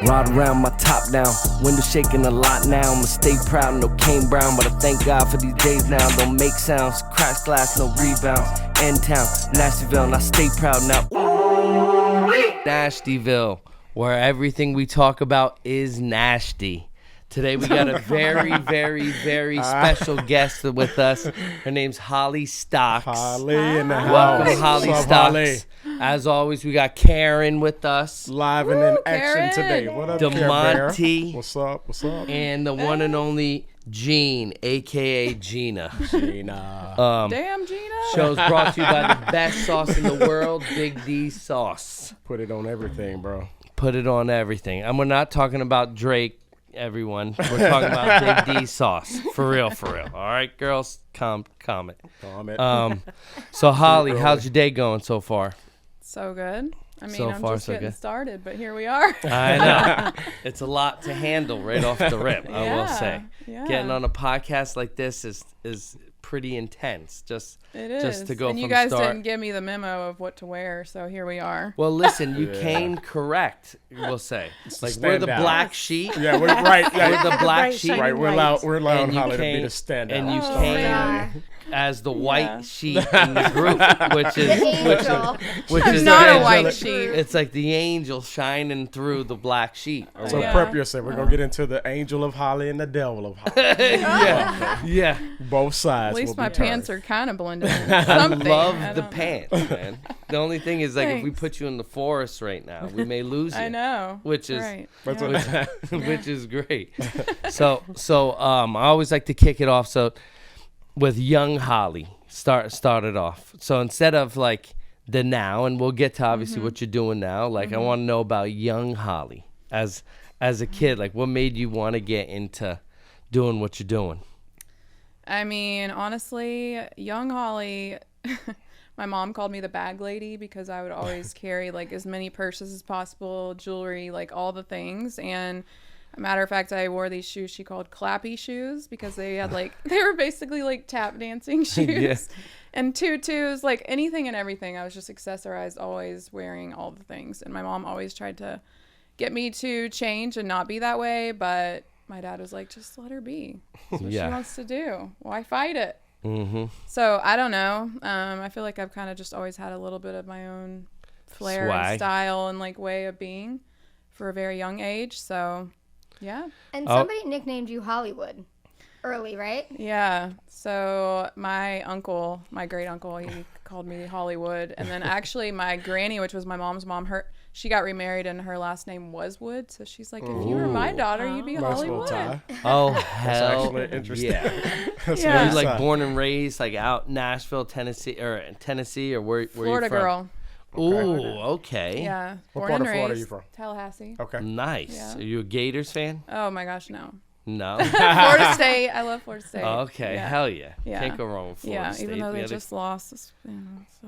Ride around my top down, window shaking a lot now. I'ma stay proud, no Kane Brown, but I thank God for these days now. Don't make sounds, crash glass, no rebounds. In town, Nashtyville, and I stay proud now. Nashtyville, where everything we talk about is nasty. Today we got a very, very, very special guest with us. Her name's Holly Stocks. Holly in the house. Welcome, Holly What's up, Stocks. Holly? As always, we got Karen with us. Live and in Karen. action today. What up, DeMonte. Care What's up? What's up? And the one and only Jean, a.k.a. Gina. Gina. Damn, Gina. Show's brought to you by the best sauce in the world, Big D Sauce. Put it on everything, bro. Put it on everything. And we're not talking about Drake, everyone. We're talking about Big D Sauce. For real, for real. All right, girls, comment. So, Holly, how's your day going so far? So good. I mean, So I'm far, just so getting good. started, but here we are. I know. It's a lot to handle right off the rip, I will say. Yeah. Getting on a podcast like this is pretty intense. Just to go and you from guys start. didn't give me the memo of what to wear, so here we are. Well, listen, you came correct, we'll say. Like, we're the standout. black sheep. Yeah, we're right. We're the black Right, sheep. shining Right, we're light. allowing And you Holly to be came- the standout. And you Oh, came yeah. as the white Yeah. sheep in the group, which is I'm not a the white angelic- sheep. It's like the angel shining through the black sheep. or So Yeah. prep yourself. We're going to get into the angel of Holly and the devil of Holly. yeah. Both sides. At least will my be pants turned. are kind of blending in. I Something. love I the don't know. pants, man. The only thing is, like, if we Thanks. put you in the forest right now, we may lose you. I know. Which is- right. That's Yeah. what- which is great. So I always like to kick it off with young Holly. Started off. So instead of like the now, and we'll get to obviously what you're doing now. Like I want to know about young Holly as a kid. Like what made you want to get into doing what you're doing? I mean, honestly, young Holly, my mom called me the bag lady because I would always carry like as many purses as possible, jewelry, like all the things. And a matter of fact, I wore these shoes she called clappy shoes because they had like, they were basically like tap dancing shoes. Yeah. And tutus, like anything and everything. I was just accessorized, always wearing all the things. And my mom always tried to get me to change and not be that way, but my dad was like, just let her be. That's what she wants to do. Why fight it? Mm-hmm. So I don't know. I feel like I've kind of just always had a little bit of my own flair Swag. and style and like way of being for a very young age. So yeah. And somebody nicknamed you Hollywood early, right? Yeah. So my uncle, my great uncle, he called me Hollywood. And then actually my granny, which was my mom's mom, she got remarried and her last name was Wood. So she's like, if you were my daughter, you'd be Nice little Hollywood. tie. Oh That's hell, actually interesting. yeah. That's Yeah. Were you nice like tie. born and raised like out Nashville, Tennessee, or where Florida you from? girl. Ooh, okay. Yeah. What Born part and of Florida raised. are you from? Tallahassee. Okay. Nice. Yeah. Are you a Gators fan? Oh my gosh, no. No. Florida State. I love Florida State. Okay, Yeah. hell yeah. Yeah. Can't go wrong with Florida Yeah, State. even though We they had a- just lost. It's, so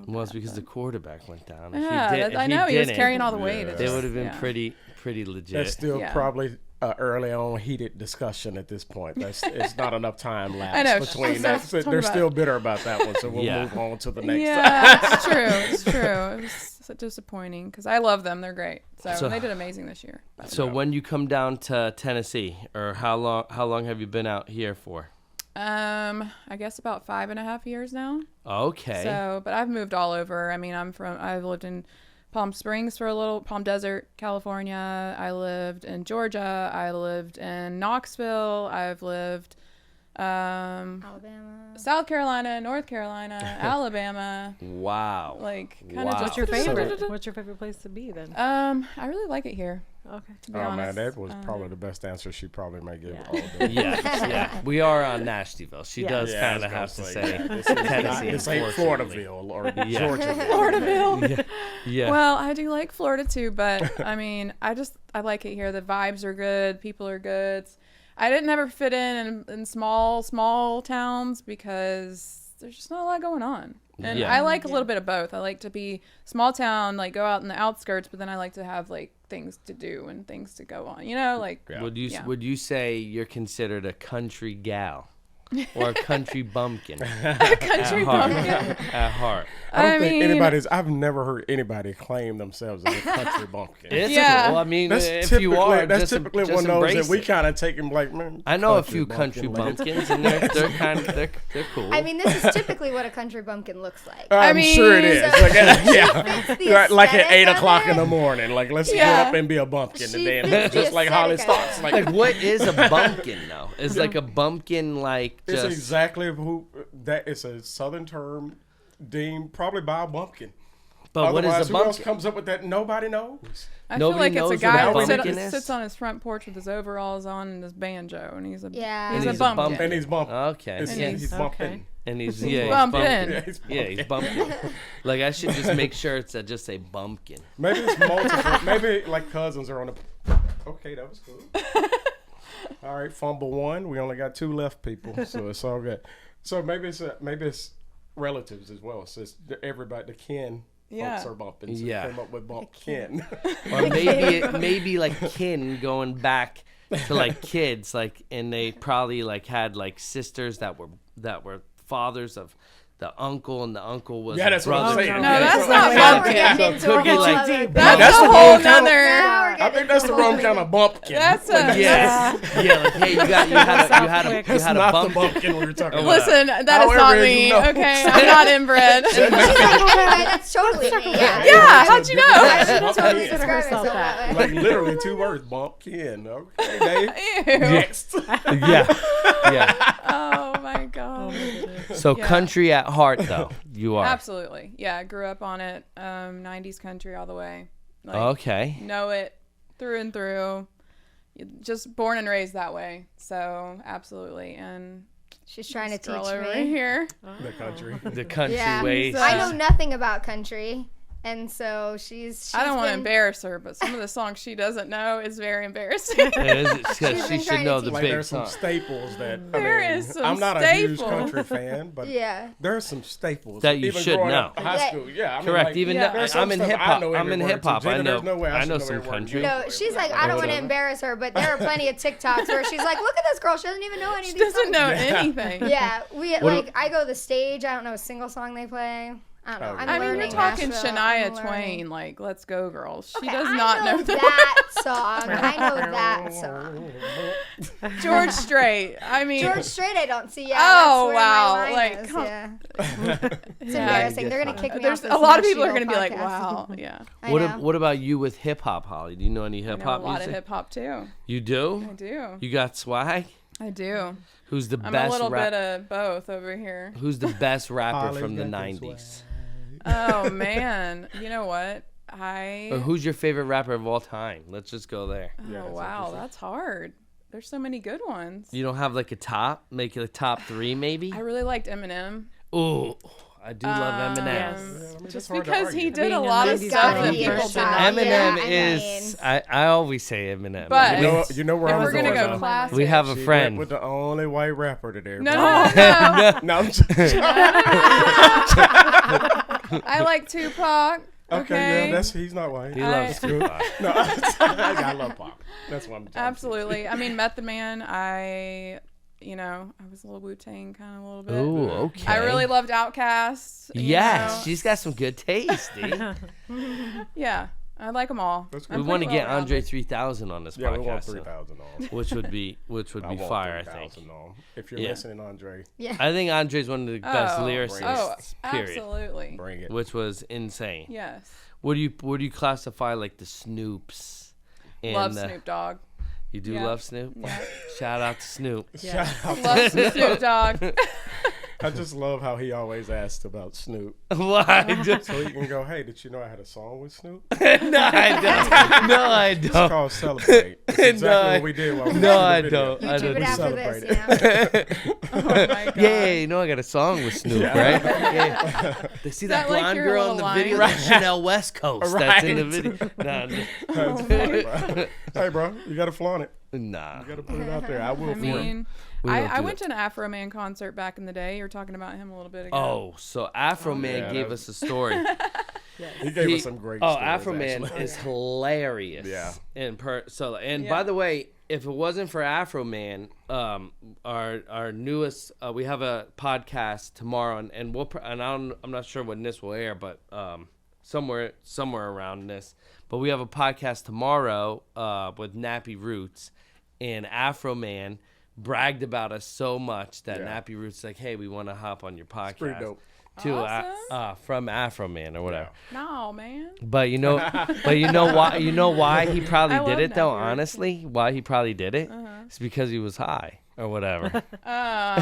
well, it's bad, because the but- quarterback went down. If Yeah, he did, I if know he was didn't, carrying all the weight. It They just- would have been yeah. pretty legit. That's still Yeah. probably early on heated discussion at this point. It's not enough time lapse I know. between So that. let's talk They're about still it. bitter about that one, so we'll Yeah. move on to the next. Yeah, it's true. It's true. It was so disappointing because I love them. They're great. So they did amazing this year. But- So when you come down to Tennessee, or how long have you been out here for? I guess about 5.5 years now. Okay. So, but I've moved all over. I mean, I've lived in Palm Springs for a little, Palm Desert, California. I lived in Georgia. I lived in Knoxville. I've lived, Alabama. South Carolina, North Carolina, Alabama. Wow. Like kind Wow. of What's your favorite? What's your favorite place to be then? I really like it here. Okay. To be Oh man, honest. that was probably the best answer she probably might give Yeah. all day. Yes, yeah. We are on Nashtyville. She Yeah. does Yeah, I kind was of gonna have to say, say yeah, this Tennessee. This ain't unfortunately. Floridaville or Yeah. Georgiaville. Floridaville. Yeah. Well, I do like Florida too, but I mean, I like it here. The vibes are good. People are good. I didn't ever fit in small towns because there's just not a lot going on. And Yeah. I like a little bit of both. I like to be small town, like go out in the outskirts, but then I like to have like things to do and things to go on. You know, like Yeah. Would you say you're considered a country gal? or a country bumpkin? Country bumpkin. At heart. I don't think mean, anybody's. I've never heard anybody claim themselves as a country bumpkin. It's Yeah. cool. I mean, That's if typically, you are, that's just, typically just one of those embrace that we it. kind of take them like, man. I know a few country bumpkin, bumpkins, and they're kind of they're cool. I mean, this is typically what a country bumpkin looks like. I'm mean, sure it is. so- Like, yeah, Fits the right, like at aesthetic 8 of o'clock it. in the morning. Like, let's Yeah. get up and be a bumpkin She today, and fits the just like Holly aesthetic of Stocks. it. Like, Like, what is a bumpkin though? Is like a bumpkin like it's just exactly who that. It's a southern term deemed probably by a bumpkin. but what Otherwise, is a who else bumpkin? comes up with that? Nobody knows. I feel Nobody like it's knows a what guy a that bumpkin is? sits on his front porch with his overalls on and his banjo, and he's a Yeah. he's, And a he's a bumpkin. bumpkin. And he's bumping. Okay. It's, And yeah. he's bumping. And he's bumping. he's bumping. Like I should just make sure it's just a bumpkin. Maybe it's multiple. Maybe like cousins are on the. Okay, that was cool. All right, fumble one. We only got 2 left, people, so it's all good. So maybe it's relatives as well. So it's everybody, the kin Yeah. folks are bumping. So Yeah. came up with bump kin. Or maybe like kin going back to like kids, like, and they probably like had like sisters that were fathers of the uncle, and the uncle was Yeah, that's what I'm brother. saying. No, Yeah, that's so- not so- Now we're bumpkin. getting So into it could a be whole like- other- That's That's a the whole wrong kind of- nother. Now we're I getting think that's the into a wrong whole kind of bumpkin. That's a Yeah, yeah. Like, hey, you had a That's not the bumpkin. bumpkin we were talking about. Listen, that is However not you me. know. Okay, I'm not inbred. She's like, anyway, that's totally me. Yeah. Yeah, how'd you know? I would Bump totally kin. describe myself that way. Like literally 2 words, bumpkin. Okay, Dave. Ew. Next. Yeah. Oh my god. So Yeah. country at heart, though, you are. Absolutely. Yeah, I grew up on it. 90s country all the way. Like, Okay. know it through and through. Just born and raised that way. So, absolutely. And She's trying to this girl teach over me. here. The country. The country Yeah. ways. I know nothing about country, and so she's I don't want to been- embarrass her, but some of the songs she doesn't know is very embarrassing. It is, because She's she been should trying know to the teach Like big there's some song. staples that There I mean, is some I'm not a huge staples. country fan, but Yeah. there are some staples That you even should growing know. up in high school. Yeah, I mean, Correct. like, Even Yeah. though there's some I'm in stuff hip I hop. know I'm every in word hip hop. to. I Jenna, know. there's no way I I should know know some every word. country. No. No, she's like, I don't want to embarrass her, but there are plenty of TikToks where she's like, look at this girl. She doesn't even know any of She these doesn't songs. know anything. Yeah, we What- I go to the stage. I don't know a single song they play. I don't know. Oh, I'm I mean, you're learning talking Nashville. Shania I'm learning. Twain, like "Let's Go, Girls." She Okay, does I not know the that song. I know that song. George Strait. I mean, George Strait, I don't see. Yeah, Oh, that's where wow, my line like, is, come- yeah. It's yeah. embarrassing. They're gonna kick me There's off. a lot of people are going gonna to be like, "Wow, yeah." I What know. what about you with hip hop, Holly? Do you know any I hip know a hop lot music? of hip hop too. You do? I do. You got swag? I do. Who's the I'm best a little rap? bit of both over here. Who's the best rapper Holly's from the got that '90s? Oh man, you know what? Or who's your favorite rapper of all time? Let's just go there. Yeah, Oh that's wow, interesting. that's hard. There's so many good ones. You don't have like a top? Make it a top 3 maybe? I really liked Eminem. Ooh, I do love Eminem. Yeah, I mean, Just it's hard to because he argue. did a Being lot a of 90s stuff gotta that be in the people did top. not. Eminem Yeah, I is. I always say Eminem. But- You know where If I'm we're gonna going go now. classic. we have a She friend. went with the only white rapper today. No, no, no. No, I'm just I like Tupac. okay, yeah, he's not white. He loves That's cool. Tupac. No, I love pop. That's what I'm talking Absolutely. I mean, Method Man. I was a little Wu-Tang kind of a little bit. Ooh, okay. I really loved Outkast. you Yes, know. she's got some good taste, dude. Yeah, I like them all. That's We good. want to get well-rounded. Andre 3000 on this Yeah, we want podcast, so- 3,000 on. which would be I want fire, I think. 3,000 on. If you're Yeah. listening, Andre, Yeah. I think Andre's one of the best Oh, lyricists. Period. absolutely. bring it. Which was insane. Yes. What do you classify like the Snoops? And Love Snoop Dogg. You do Yeah. love Snoop? Yeah. Shout out to Snoop. Shout out. Love Snoop Dogg. I just love how he always asks about Snoop. Why? Just, So he can go, hey, did you know I had a song with Snoop? no, I don't. No, I It's don't. called Celebrate. That's exactly No, what we did while we no, were I shooting the video. don't. I YouTube don't it do after this, celebrate you know. Oh my god. Yeah, you know I got a song with Snoop, right? Yeah. They see that that like blonde your girl in little the video? line? That's Chanel West Coast. That's in the Right. video. Nah, That's funny, bro. Hey, bro, you got to flaunt it. nah. You got to put it out there. I will I for it. mean, We don't I do went that. to an Afro Man concert back in the day. You were talking about him a little bit ago. Oh, so Afro Man yeah, gave that us a story. He gave us some great Oh, stories, Afro Man actually. is hilarious. Yeah. By the way, if it wasn't for Afro Man, our newest, we have a podcast tomorrow, and I'm not sure when this will air, but somewhere around this. But we have a podcast tomorrow with Nappy Roots, and Afro Man bragged about us so much that Nappy Roots like, hey, we want to hop on your podcast. Pretty dope. Awesome. From Afro Man or whatever. No, man. But you know why he probably I did love it though. Nappy Roots. Honestly, why he probably did it? It's because he was high or whatever. Oh,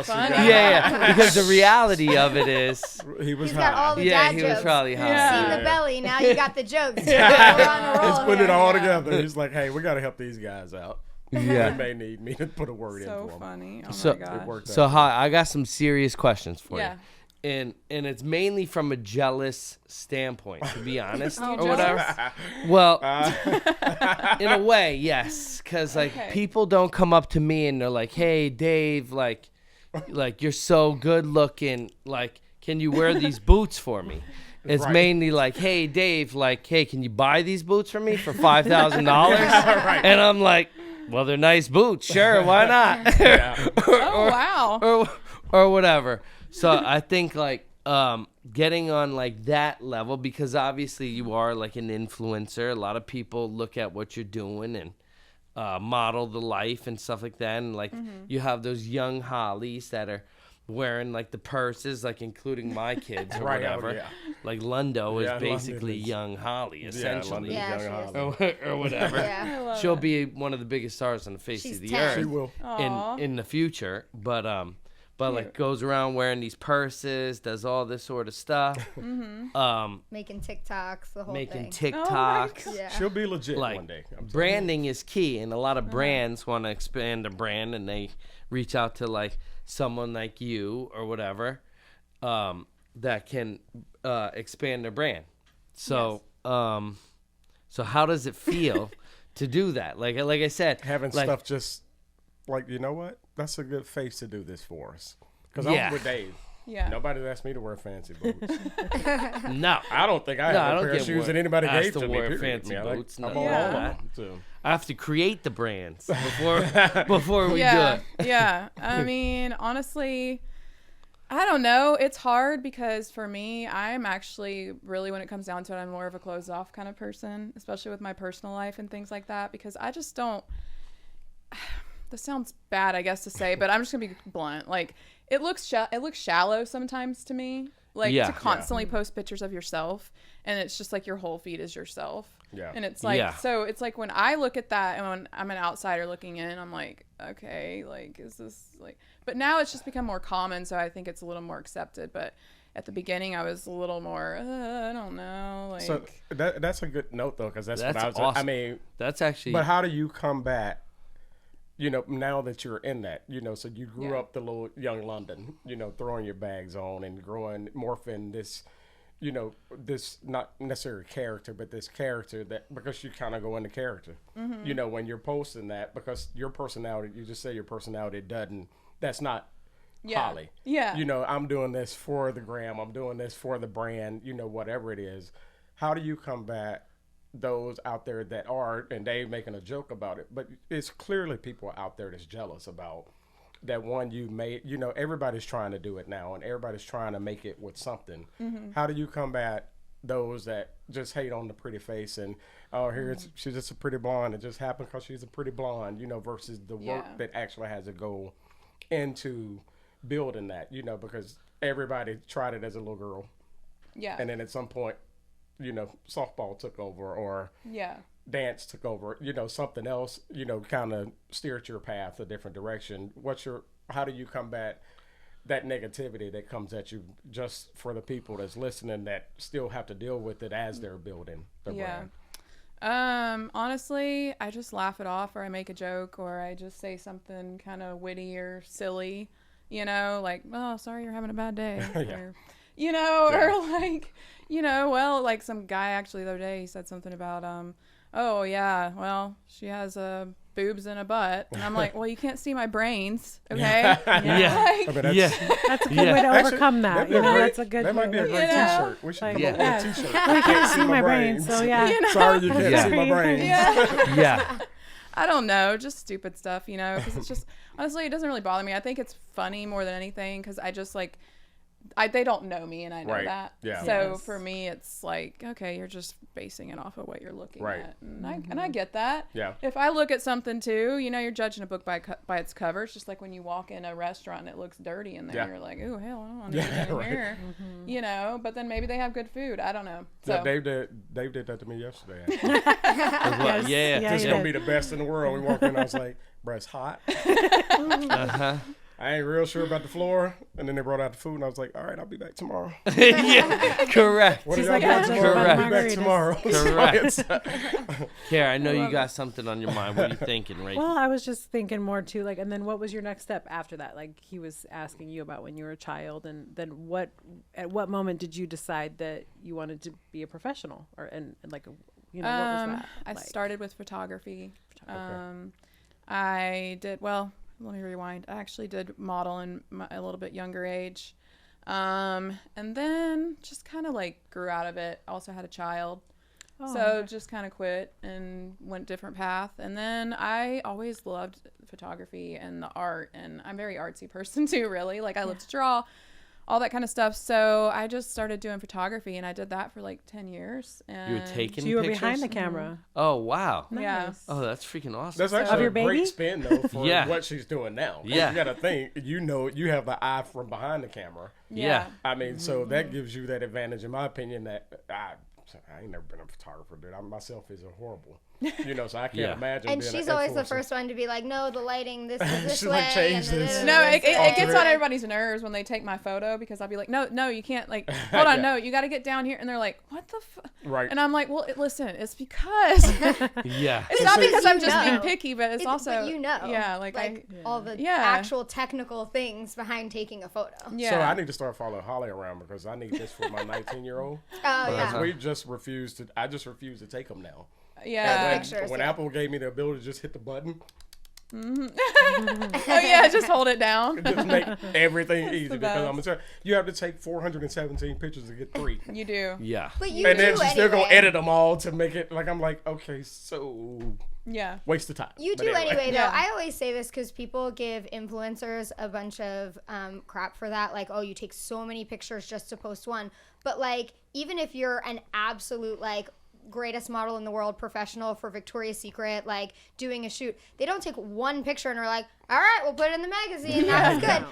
funny. yeah. Because the reality of it is, He was He's got all high. the dad he jokes. was probably high. Yeah. Seen the belly. Now you got the jokes. We're on a roll He's putting it here. all Yeah. together. He's like, hey, we got to help these guys out. Yeah. They may need me to put a word in So for them. funny. Oh So- my gosh. It worked So out. hi, I got some serious questions for Yeah. you. And it's mainly from a jealous standpoint, to be honest, Oh, or whatever. jealous? Well, in a way, yes, because like Okay. people don't come up to me and they're like, "Hey, Dave, like you're so good looking. Like, can you wear these boots for me?" It's Right. mainly like, "Hey, Dave, like, hey, can you buy these boots for me for $5,000?" Right. And I'm like, "Well, they're nice boots. Sure, why not?" Yeah. Oh, wow. or whatever. So I think like getting on like that level, because obviously you are like an influencer. A lot of people look at what you're doing and model the life and stuff like that. And like you have those young Hollies that are wearing like the purses, like including my kids or Right, oh, whatever. yeah. Like Lundo Yeah, is London basically is- young Holly essentially. London's Yeah, young she Holly. is. or whatever. Yeah. I love She'll it. be one of the biggest stars on the face She's of the 10. earth She will. Aw. in the future, but like Cute. goes around wearing these purses, does all this sort of stuff, Making TikToks, the whole making thing. TikToks. Yeah. She'll be legit Like, one day. I'm telling Branding is key, and a lot of brands want to expand their brand, and they reach out to like someone like you or whatever that can expand their brand. So, so how does it feel to do that? Like I said, having like, stuff just like, you know what? That's a good face to do this for us. Because Yeah. I'm with Dave. Yeah. Nobody's asked me to wear fancy boots. No, I don't think I No, have I a don't pair of get shoes wor- that anybody asked gave to to me. wear period. fancy I mean, boots. I'm No, on Yeah. all of them. So. I have to create the brands before we Yeah. do it. Yeah. I mean, honestly, I don't know. It's hard because for me, I'm actually really, when it comes down to it, I'm more of a closed off kind of person, especially with my personal life and things like that, because I just don't. This sounds bad, I guess, to say, but I'm just gonna be blunt. Like, it looks shallow sometimes to me. Like, Yeah. to constantly post pictures of yourself, and it's just like your whole feed is yourself. Yeah. And it's like, Yeah. so it's like when I look at that and when I'm an outsider looking in, I'm like, okay, like, is this like, but now it's just become more common. So I think it's a little more accepted. But at the beginning, I was a little more, I don't know. Like, So that's a good note, though, because that's what That's I was. awesome. I mean, That's actually. but how do you combat, you know, now that you're in that, you know, so you grew Yeah. up the little young London, you know, throwing your bags on and growing, morphing this, you know, this not necessarily character, but this character that, because you kind of go into character, you know, when you're posting that, because your personality, you just say your personality doesn't, that's not Yeah. Holly. Yeah. You know, I'm doing this for the gram, I'm doing this for the brand, you know, whatever it is. How do you combat those out there that are, and Dave making a joke about it, but it's clearly people out there that's jealous about that one you made. You know, everybody's trying to do it now, and everybody's trying to make it with something. How do you combat those that just hate on the pretty face and, oh, she's just a pretty blonde, it just happened because she's a pretty blonde, you know, versus the work Yeah. that actually has to go into building that, you know, because everybody tried it as a little girl, yeah. and then at some point, you know, softball took over, or Yeah. dance took over, you know, something else, you know, kind of steered your path a different direction. How do you combat that negativity that comes at you, just for the people that's listening that still have to deal with it as they're building their brand? Honestly, I just laugh it off, or I make a joke, or I just say something kind of witty or silly, you know, like, oh, sorry you're having a bad day. Yeah. Or, you know, Yeah. or like, well, like some guy actually the other day, he said something about, oh yeah, well, she has boobs and a butt. And I'm like, well, you can't see my brains, okay? Yeah. Like, That's a good way to overcome that. That's a good. That might be a way. great T-shirt. We should come up with a T-shirt. I can't see my brain, so yeah. Sorry, you can't see my brain. Yeah. I don't know, just stupid stuff, because it's just, honestly, it doesn't really bother me. I think it's funny more than anything because I just like, they don't know me and I know that. Yeah. So for me, it's like, okay, you're just basing it off of what you're looking at. And I get that. Yeah. If I look at something too, you're judging a book by its cover. It's just like when you walk in a restaurant and it looks dirty in there, you're like, oh, hell, I don't want to eat in here. But then maybe they have good food. I don't know. So. Yeah, Dave did that to me yesterday. This is going to be the best in the world. We walked in, I was like, bro, it's hot. I ain't real sure about the floor. And then they brought out the food, and I was like, all right, I'll be back tomorrow. Correct. What are y'all doing tomorrow? I'll be back tomorrow. Correct. Kara, I know you got something on your mind. What are you thinking, right? Well, I was just thinking more too, like, and then what was your next step after that? Like, he was asking you about when you were a child, and then at what moment did you decide that you wanted to be a professional, what was that? I started with photography. I did, let me rewind. I actually did model in a little bit younger age. And then just kind of like grew out of it. Also had a child. So just kind of quit and went different path. And then I always loved photography and the art. And I'm a very artsy person too, really. Like I love to draw, all that kind of stuff. So I just started doing photography and I did that for like 10 years. And you were taking you were pictures? behind the camera. Oh, wow. Nice. Yeah. Oh, that's freaking awesome. That's actually a great spin, though, for what she's doing now. Yeah. You got to think, you have the eye from behind the camera. Yeah. I mean, so that gives you that advantage, in my opinion, that I ain't never been a photographer, dude. I myself is horrible. So I can't imagine. And being she's an always the influencer. first one to be like, no, the lighting, this is this She's way. like, change this. No, it gets on everybody's nerves when they take my photo because I'll be like, no, you can't. Like, hold on, no, you got to get down here. And they're like, what the fuck? Right. And I'm like, well, listen, it's because. It's not because I'm just being picky, but it's also. But Yeah, all the actual technical things behind taking a photo. Yeah. So I need to start following Holly around because I need this for my 19-year-old. I just refuse to take them now. Yeah. When Apple gave me the ability to just hit the button. Just hold it down. Just make everything easy because you have to take 417 pictures to get 3. You do. Yeah. But you and do then she's still anyway. gonna edit them all to make it like I'm like, okay, so waste of time. You But do anyway, though. Yeah. I always say this because people give influencers a bunch of crap for that. Like, oh, you take so many pictures just to post one. But like, even if you're an absolute like greatest model in the world, professional for Victoria's Secret, like doing a shoot, they don't take one picture and are like, all right, we'll put it in the magazine. That was good.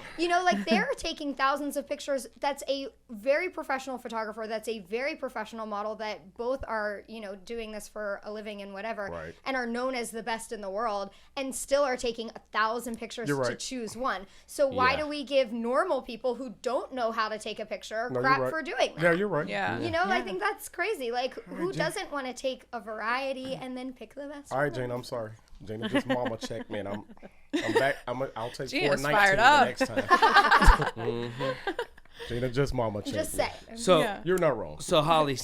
Like they're taking thousands of pictures. That's a very professional photographer. That's a very professional model that both are, doing this for a living and whatever, and are known as the best in the world, and still are taking 1,000 pictures to choose one. So why do we give normal people who don't know how to take a picture crap for doing that? Yeah, you're right. Yeah. I think that's crazy. Like, who doesn't want to take a variety and then pick the best? All right, Jane, I'm sorry. Jane just mama checked me, and I'm back. I'll take She is 419 fired the up. next time. Gina just mama checked Just me. say. So You're not wrong. So Holly,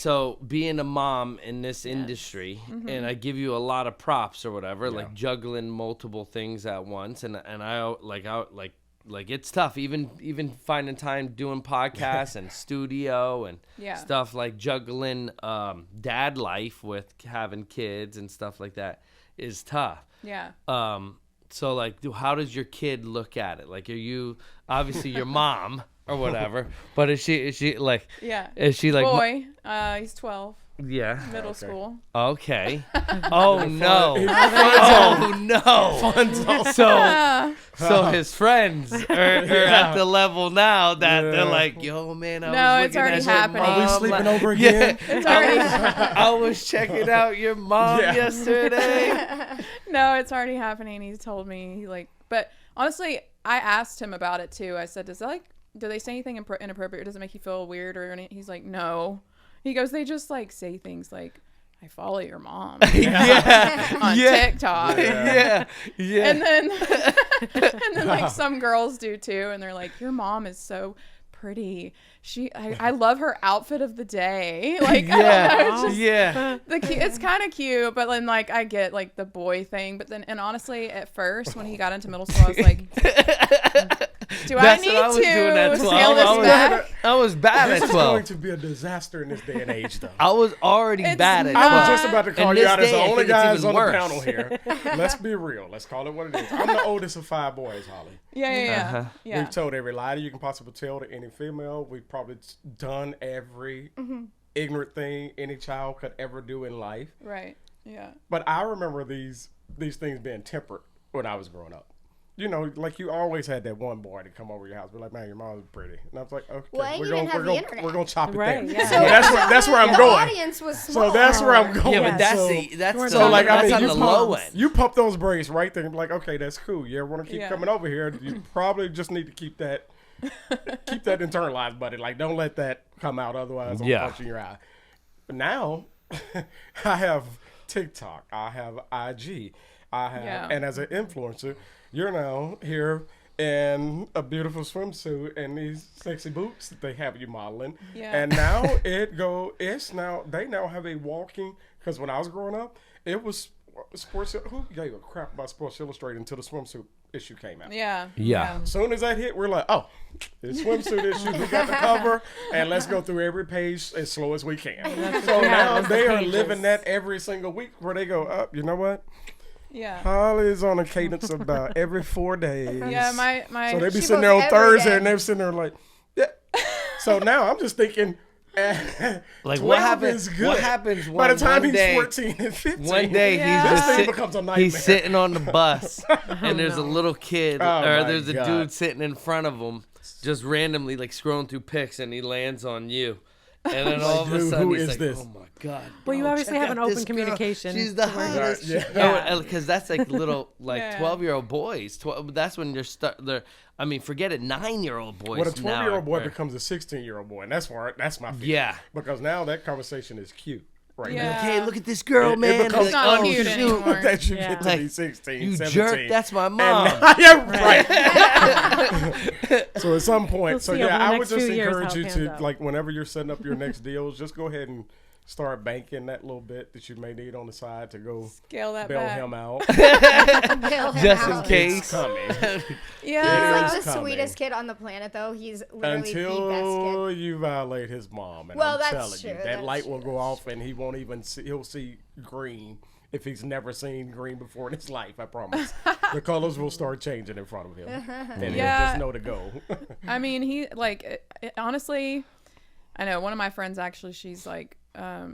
being a mom in this industry, and I give you a lot of props or whatever, like juggling multiple things at once, and I like it's tough, even finding time doing podcasts and studio and stuff, like juggling dad life with having kids and stuff like that is tough. Yeah. So like, how does your kid look at it? Like, are you obviously your mom or whatever, but is she like? Yeah. Is she like? Boy, he's 12. Yeah. Middle school. Okay. Oh no. Oh no. So his friends are at the level now that they're like, yo man, it's already happening. Are we sleeping over again? It's already. I was checking out your mom yesterday. No, it's already happening. He told me but honestly, I asked him about it too. I said, do they say anything inappropriate? Or does it make you feel weird or anything? He's like, no. He goes, they just say things like, I follow your mom on TikTok. Yeah. And then some girls do too, and they're like, your mom is so pretty. I love her outfit of the day. Like, Yeah. I don't know, it's just, Yeah. it's kind of cute, but then like I get like the boy thing, but then, and honestly, at first when he got into middle school, I was like, do I That's need what I was doing at to 12. scale this back? I was bad This at is going 12. to be a disaster in this day and age, though. I was already It's bad at not. I 12. was just about to call In you this out as the day, I only think it's guys even on worse. the panel here. Let's be real. Let's call it what it is. I'm the oldest of 5 boys, Holly. Yeah. We've told every lie you can possibly tell to any female. We've probably done every ignorant thing any child could ever do in life. Right. Yeah. But I remember these things being tempered when I was growing up. You know, like you always had that one boy to come over your house, be like, "Man, your mom's pretty," and I was like, "Okay, Well, and we're you didn't have the internet. gonna chop it Right, there." yeah. So that's where I'm the going. audience was small. So that's where I'm going. Yeah, but that's so, that's so like I that's mean, on you the low pump, end. you pump those brakes right there and be like, okay, that's cool. You ever want to keep Yeah. coming over here? You probably just need to keep that internalized, buddy. Like, don't let that come out, otherwise I'm Yeah. punching your eye. But now, I have TikTok, I have IG, I have, Yeah. and as an influencer, you're now here in a beautiful swimsuit and these sexy boots that they have you modeling. Yeah. And now they now have a walking, because when I was growing up, it was Sports, who gave a crap about Sports Illustrated until the swimsuit issue came out. Yeah. Yeah. As soon as that hit, we're like, oh, the swimsuit issue, we got the cover, and let's go through every page as slow as we can. So now they are living that every single week where they go, you know what? Yeah. Holly's on a cadence about every 4 days. Yeah. My. So they be She sitting there on goes every Thursday day. and they're sitting there like, yeah. So now I'm just thinking, Like 12 what happens? is good. What happens when By the time one he's day, 14 and 15, one day Yeah. he's this just thing sit- becomes a nightmare. he's sitting on the bus and there's a little kid Oh or my there's a God. dude sitting in front of him just randomly like scrolling through pics and he lands on you. And then all of a dude, sudden who he's is like, this? "Oh my god!" Well, you bro, obviously check have an out open this girl. communication. She's the hottest. Yeah. Yeah. Because that's like little like Yeah. 12-year-old boys. That's when they're I mean, forget it, 9-year-old boys. When a 12-year-old boy now are- becomes a 16-year-old boy, and that's my fear. Yeah. Because now that conversation is cute right Yeah. now. Hey, look at this girl, It man. becomes It's not oh, cute shoot. anymore. that you Yeah. get to Like, be 16, You 17. jerk, that's my And mom. yeah, right. So at some point, We'll so see yeah, over the I would next just few years encourage how you it to, pans out. like, whenever you're setting up your next deals, just go ahead and start banking that little bit that you may need on the side to go Scale that bail back. him out. Bail him Just in out. case. It's coming. Yeah. He's It's like the coming. sweetest kid on the planet, though. He's literally the best Until kid. you violate his mom, and Well, I'm that's telling you, true, that that's light true, will go that's off, and he won't even see. He'll see green if he's never seen green before in his life. I promise. The colors will start changing in front of him, and he'll Yeah. just know to go. I mean, he like honestly, I know one of my friends actually. She's like,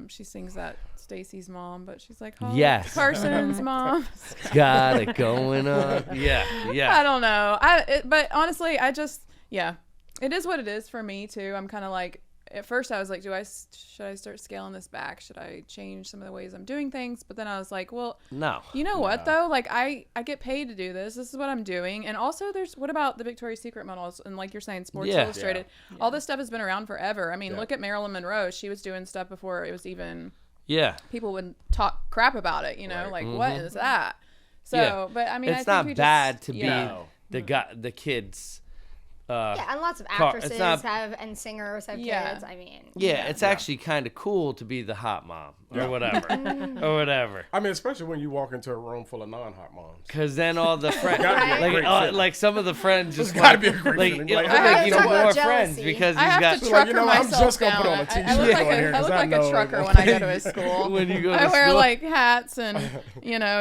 she sings that Stacy's mom, but she's like, oh, Yes. Carson's mom. Got it going on. Yeah, I yeah. don't know. But honestly, it is what it is for me too. I'm kind of like, at first I was like, should I start scaling this back? Should I change some of the ways I'm doing things? But then I was like, well, No. you know what though? Like I get paid to do this. This is what I'm doing. And also what about the Victoria's Secret models? And like you're saying, Sports Yeah. Illustrated, all this stuff has been around forever. I mean, Yeah. look at Marilyn Monroe. She was doing stuff before it was even, Yeah. people would talk crap about it, you know, Right. like what is that? So, Yeah. but I mean, I It's think not we just- bad to be No. the kids. Yeah, and lots of Car- it's actresses not- and singers have Yeah. kids. I mean, Yeah, it's actually kind of cool to be the hot mom or whatever. or whatever. I mean, especially when you walk into a room full of non-hot moms. Because then all the friends, gotta be a like, great feeling. like some of the friends just There's gotta want, be a great like, feeling. it'll Like, make I even have to- more jealousy. friends because I he's have got. to Like, trucker you know, I'm myself just gonna down. put on a I t-shirt look like on here I 'cause look I like know- a trucker when I go to his school. When you go to I wear school. like hats and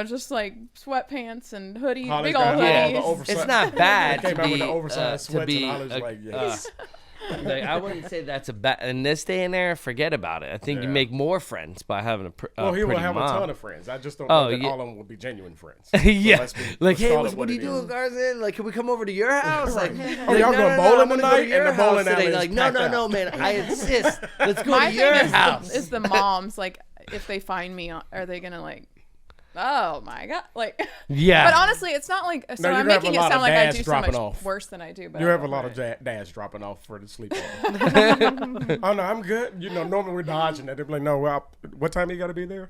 just like sweatpants and hoodies, Holly's big old got all the hoodies. oversized- It's not bad They to came out with be the oversized to sweats be and I was like, yes. like, I wouldn't say that's a bad. In this day and era, forget about it. I think you Yeah. make more friends by having a Well, he will pretty have mom. a ton of friends. I just don't Oh, know that yeah. all of them will be genuine friends. Yeah, let's like, let's hey, call it what are you it doing, is. Garza? Like, can we come over to your house? Like, Oh, y'all going bowling tonight? And the bowling alley is Like, no, packed out. man. I insist. Let's go My to your thing house. is the moms. Like, if they find me, are they gonna like? Oh my god! Like, Yeah. But honestly, it's not like. So No, you're I'm gonna have making a it lot sound of like I dads do so dropping much off. worse than I do. But You I have a love lot it. of dads dropping off for the sleepover. Oh, no, I'm good. You know, normally we're dodging it. They're like, no, well, what time you got to be there?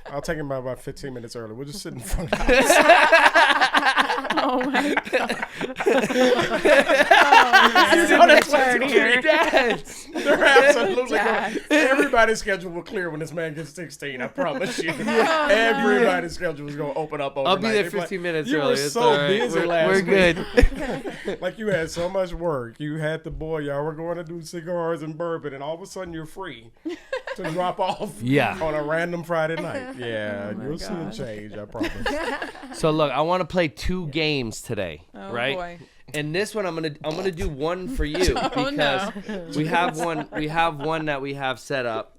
I'll take him by about 15 minutes early. We'll just sit in front of the house. Oh my god. Dads. They're absolutely Dads. everybody's schedule will clear when this man gets 16. I promise you. Everybody's schedule is gonna open up overnight. I'll be there They're 15 minutes you early. were It's so all right. busy last We're week. good. Like you had so much work. You had the boy. Y'all were going to do cigars and bourbon, and all of a sudden you're free to drop off. Yeah. On a random Friday night. Yeah, Oh my you'll see a God. change. I promise. So look, I want to play 2 games today, Oh right? boy. And this one I'm gonna do one for you Oh, because no. we have one that we have set up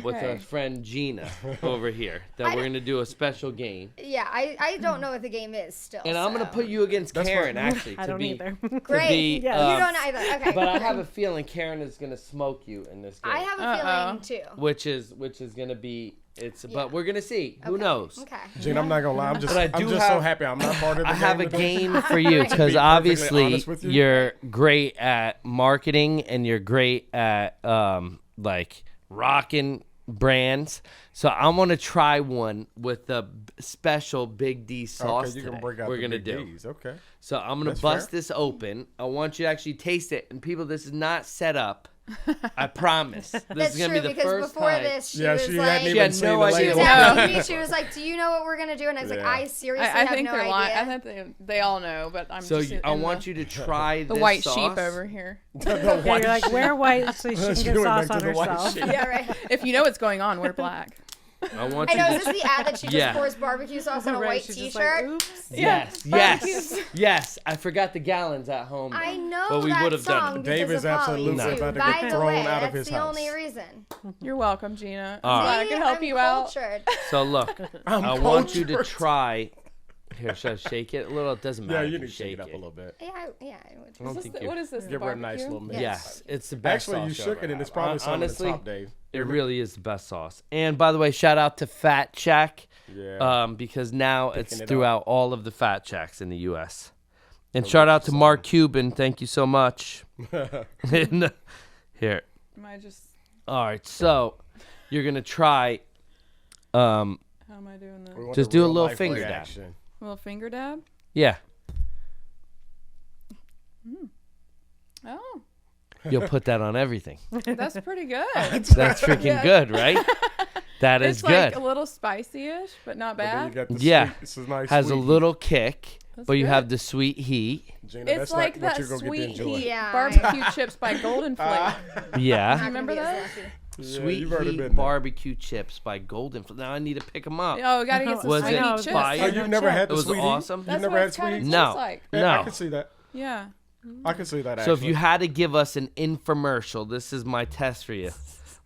with Okay. our friend Gina over here that we're gonna do a special game. Yeah, I don't know what the game is still. And I'm gonna so. put you against That's Karen fine. actually I to don't be either. Great. be, Yes. You don't either. Okay. but I have a feeling Karen is gonna smoke you in this game. I have a Uh-oh. feeling too. which is gonna be Yeah. but we're gonna see. Who Okay. knows? Okay. Gene, I'm not gonna lie. I'm just But I do so have- happy. I'm not part of the I have a today. game for you because perfectly obviously honest with you. you're great at marketing and you're great at like rocking brands. So I want to try one with the special Big D sauce Okay, you today. can break out We're the gonna big do. D's. Okay. So I'm gonna That's bust fair. this open. I want you to actually taste it. And people, this is not set up. I promise. This That's is gonna true be the because first before time. this, she Yeah, was she like, hadn't She even had seen no the idea label. what yeah, was me, she was like, "Do you know what we're gonna do?" And I was like, Yeah. "I seriously I have think no they're lying. idea." I think they all know, but I'm So just I in want the, you to try the this white sauce. sheep over here. Yeah, you're like, wear white so she can She get went sauce back on to the white herself. sheet. Yeah, right. If you know what's going on, we're black. I want I you know. to Is this the ad that she just Yeah. pours barbecue sauce on a Right, white she's just T-shirt? like, oops. Yes, yes, yes. I forgot the gallons at home. I know But we that would have done song it. because Dave is of Holly, absolutely too. about to By get the thrown way, out of that's his the house. only reason. You're welcome, Gina. All I'm right. glad I can help I'm you out. cultured. So look, I'm I want you to cultured. try. Here, should I shake it a little? It doesn't matter. Yeah, if you need to shake it up a little bit. Yeah, I would. I don't Is think this you're- what is this? Give the her a nice barbecue? little mix. Yes, it's the best Actually, sauce. you you'll shook ever it, and it's have. probably some honestly, of the top, Dave. it really is the best sauce. And by the way, shout out to Fat Check, Yeah. because now it's it throughout all of the Fat Checks in the U.S. And shout out to Mark Cuban. Thank you so much. And, here. Am I just? All right, so you're gonna try. How am I doing this? We want Just the do a real little life finger dab. reaction. A little finger dab. Yeah, Oh, you'll put that on everything. that's pretty good. That's freaking good, right? That is It's like good. a little spicy-ish, but not But then you bad. got the Yeah. sweet, this is nice. Has a sweet little kick, That's but you good. have the sweet heat. heat. Gina, It's that's like what that you're gonna get to sweet enjoy. heat Yeah, barbecue chips by Golden Flake. Yeah. Not Remember gonna be as those? lucky. Yeah, Sweet you've already heat been there. barbecue chips by Golden. Now I need to pick them up. Oh, gotta get some Was sweet it chips. fire? Oh, you've never had It the was sweet awesome. heat? That's You've never what had it's sweet kinda heat? No. tastes like. Yeah, I No. can see that. Yeah. I can see that. So Actually. if you had to give us an infomercial, this is my test for you.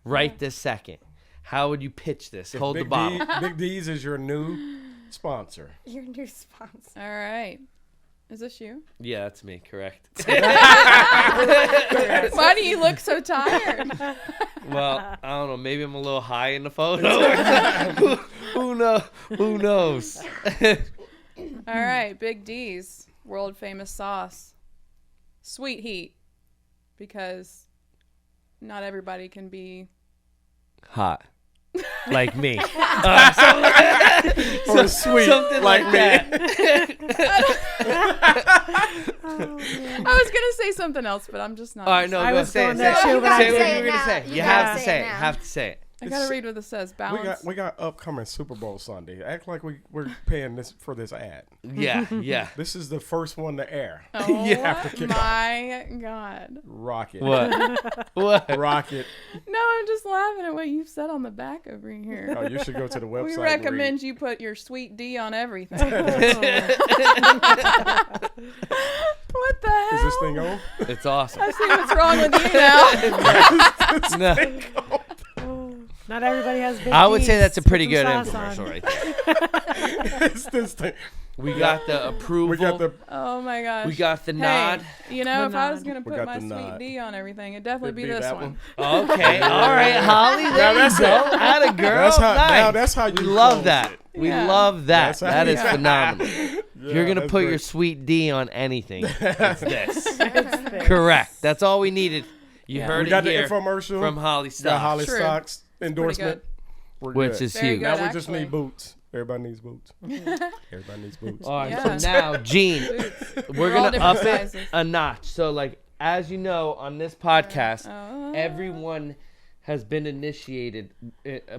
Right this second. How would you pitch this? If Hold the Big bottle. Big D's is your new sponsor. Your new sponsor. All right. Is this you? Yeah, that's me. Correct. Why do you look so tired? Well, I don't know. Maybe I'm a little high in the photo. Who knows? Who knows? All right, Big D's world famous sauce, sweet heat, because not everybody can be. Hot. Like me. Or sweet, Something like that. I was gonna say something else, but I'm just not. All right, no, I go was say it. going Say there it. too, You but gotta Say what say you it were gonna now. say. You You gotta have to say say it it. now. Have to say it. I gotta read what this says. Balance. We got upcoming Super Bowl Sunday. Act like we're paying this for this ad. Yeah, yeah. This is the first one to air. Oh You have to kick my God! Rock it. What? What? Rock it. No, I'm just laughing at what you've said on the back over here. Oh, you should go to the website. We and recommend you put your sweet D on everything. What the hell? Is this thing on? It's awesome. I see what's wrong with you now. No. Not everybody has big I would say D's. that's a pretty Put good some sauce infomercial on. right there. It's this thing. We got the approval. We got the. Oh my gosh. We got the nod. Hey, you know, The if I was nod. gonna We put got my the sweet nod. D on everything, it'd definitely It'd be be this that one. Okay. All right, Holly. There Now you that's go. it. Atta girl. That's how. Nice. Now that's how you We love close that. it. We Yeah. love that. That's how That you- is phenomenal. Yeah, You're gonna that's put great. your sweet D on anything. It's this. It's there. Correct. That's all we needed. You Yeah. heard We got it the here infomercial from Holly The Stocks, Holly True. Stocks Pretty endorsement. good. We're which good. is Very huge. good. Now we just actually. need boots. Everybody needs boots. Everybody needs boots. All right, Yeah. so now, Gene, we're all going to different up sizes. it a notch. So, like, as you know, on this podcast, everyone has been initiated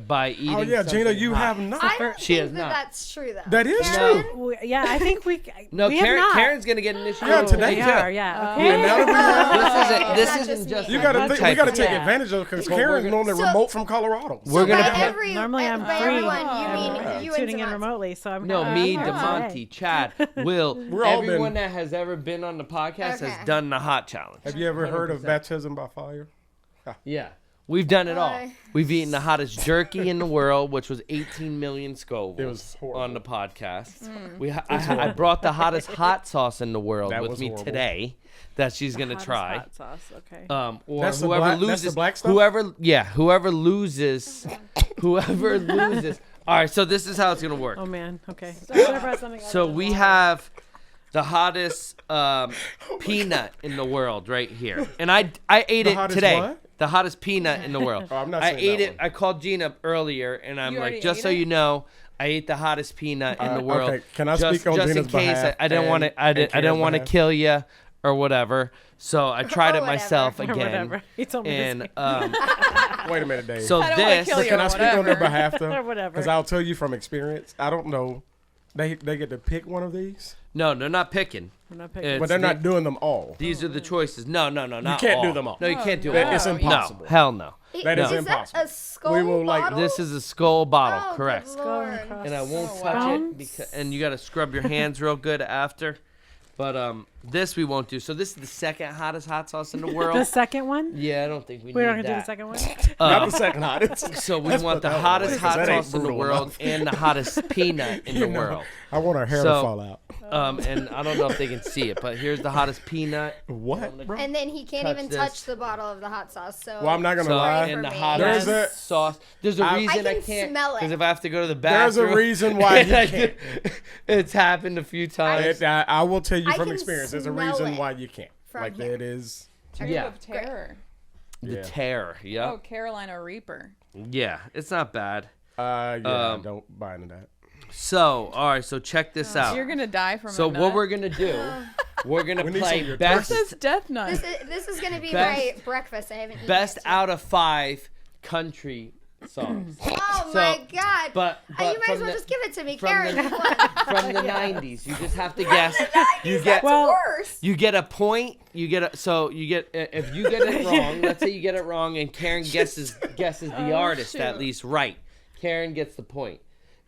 by eating Oh yeah, Gina, something you hot. have not. I don't She think has that not. that's true though. That is Karen? true. Yeah, I think we. No, we have Karen, not. Karen's going to get initiated. Yeah, today. We Yeah. are, yeah. Yeah, Okay. now that we have, This Not isn't just just me. you gotta one think, we type gotta of take thing. advantage of because Well, Karen's we're normally So- remote from Colorado. We're So gonna by put- every, Normally I'm by free. everyone, you mean you and tuning in Demonte. remotely, so I'm No, happy me, to be here DeMonte, today. Chad, Will, We're all everyone been- that has ever been on the podcast Okay. has done the hot challenge. Have you ever heard of 100%. baptism by fire? Yeah. We've done it all. Why? We've eaten the hottest jerky in the world, which was 18 million Scovilles It was horrible. on the podcast. I brought the hottest hot sauce in the world That with was me horrible. today that she's going to Hottest try. hot sauce. Okay. Or That's the whoever black- that's loses, the black stuff? whoever loses, whoever loses. All right, so this is how it's going to work. Oh man. Okay. Should I brought something So other than we water? have the hottest peanut in the world right here, and I ate The it hottest today. what? The hottest peanut in the world. Oh, I'm not I saying ate that it. one. I called Gina earlier, and I'm You like, already just ate so it? you know, I ate the hottest peanut in the world. okay. Can I just, speak on just Gina's in case behalf I didn't want and- to. I didn't Karen's want to behalf? kill you or whatever. So I tried it whatever. myself Or again. whatever. He told me And this. Wait a minute, Dave. so I don't wanna this. kill you. Can I speak on their whatever. behalf Or though? whatever. Because I'll tell you from experience. I don't know. They get to pick one of these, No, they're not picking. I'm not picking. It's but they're the- not doing them all. These are the choices. No, not can't do all. them all. No, you can't do no. all. It's Oh, impossible. No, hell no. That is Is impossible. that a skull We will, like, bottle? This is a skull bottle, Oh, good correct? Lord. And I won't Oh, touch wow. it because, and you got to scrub your hands real good after. But this we won't do. So this is the second hottest hot sauce in the The world. second one. Yeah, I don't think we We're not need gonna do the that. second one. Not the second hottest. So we Let's want put the that one hottest away, 'cause hot that ain't sauce in the brutal world enough. and the hottest peanut in the world. I want our hair to So- fall out. And I don't know if they can see it, but here's the hottest peanut. What, bro? And then he can't Touch even this. touch the bottle of the hot sauce. So Well, I'm not gonna So lie. and the for me. hottest There's a- sauce. There's a reason I I can can't. smell it. Because if I have to go to the There's bathroom, a reason why you I can't. it's happened a few times. I will tell you I from can experience. There's a smell reason it why you can't. from Like here. that is. Yeah. Of terror. The Yeah. terror. Yep. Oh, Carolina Reaper. Yeah, it's not bad. Yeah. Don't buy into that. So, all right, so check this out. You're gonna die from So a what nut. we're gonna do? We're gonna We need some play of your best This is death nut. This is gonna be Best- my breakfast. I haven't eaten best it yet. out of 5 country songs Oh So, my god! but you might from as well the- just give it to me, from Karen. the- you won. from the 90s. You just have to guess. You get That's Well- worse. you get a point. You get if you get it wrong. Let's say you get it wrong, and Karen guesses the artist shoot. at least right. Karen gets the point.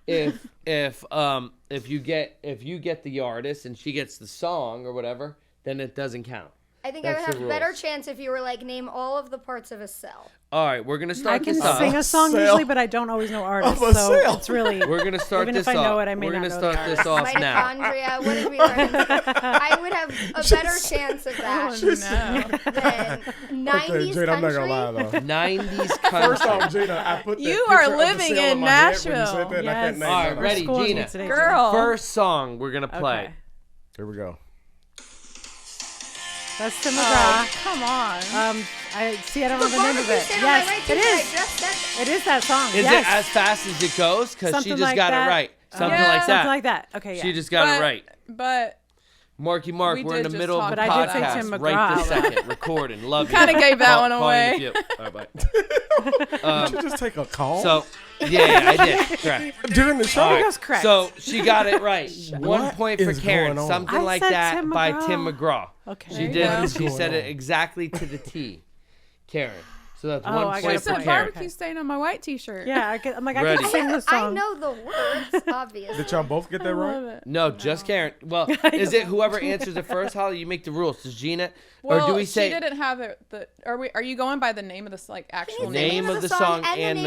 If you get the artist and she gets the song or whatever, then it doesn't count. I think I would That's the have a better rules. chance if you were like, name all of the parts of a cell. All right, we're gonna I start can this off. sing a song Sale. usually, but I don't always know artists, Of a so sale. it's really. We're gonna start Even this if I off. know it, I may We're not gonna know the start this off now. Mitochondria. What did we learn? I would have a better chance of that Oh, no. than 90s Okay, Gina, I'm not gonna lie country. though. 90s First country. off, Gina, I put that You picture are of the living cell in my head when you said Nashville. that, and I can't Yes. name All right, none. ready, School Gina. me today, Girl. First song we're gonna play. Okay. Here we go. That's Tim Oh, McGraw. come on. I see. I don't know the The name of barbecue it. stand on my Yes, right it too, I is. just said It is that song. Is yes. it as fast as it goes? Because she Something just like got that. it right. Something Yeah. like that. Something like that. Okay, yeah. She just got it right. But Marky Mark, We we're in did the just middle of talk the But I did say podcast Tim right this McGraw. second, recording. Love you. kinda gave that Call- one call you away. if you- All right, bye. Did you just take a call? So, yeah, I did. Correct. during the show? All right. was correct. So she got it right. 1 What point for is Karen. going on? Something I like said that Tim by McGraw. Tim McGraw. Okay. She you did. go. She What's said going it on? exactly to the T. Karen. So that's Oh, 1 I got point a for said point. Karen. barbecue stain on my white t-shirt. Yeah, I'm like, I Ready. can sing the I song. know the words, obviously. Did y'all both get that I love right? it. No, just Karen. Well, is it whoever answers it first? Holly, you make the rules. Does Gina, Well, or do we say she didn't have it? Are you going by the name of this actual Can you say name? name of the song and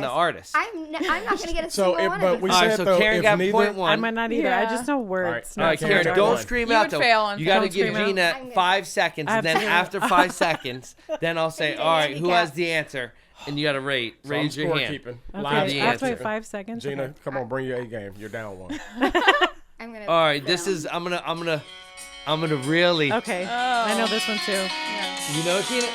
the artist? I'm not going to get a So, single one but of we these. All right, said so though, Karen if got neither, point I one. might not either. I Yeah. just know All words. right, All right, Karen Karen, got don't one. scream You out would though. fail on You got to don't give scream out. Gina I'm gonna- 5 seconds, and then Absolutely. after 5 seconds, then I'll say, Give me all a right, who handicap. has the answer? And you got to raise So I'm your hand. scorekeeping. Okay, Live the I have to answer. wait 5 seconds. Gina, Okay. come on, bring your A game. You're down one. I'm going to. All right, this is I'm gonna really. Okay, Oh. I know this one too. Yeah. You know, Gina.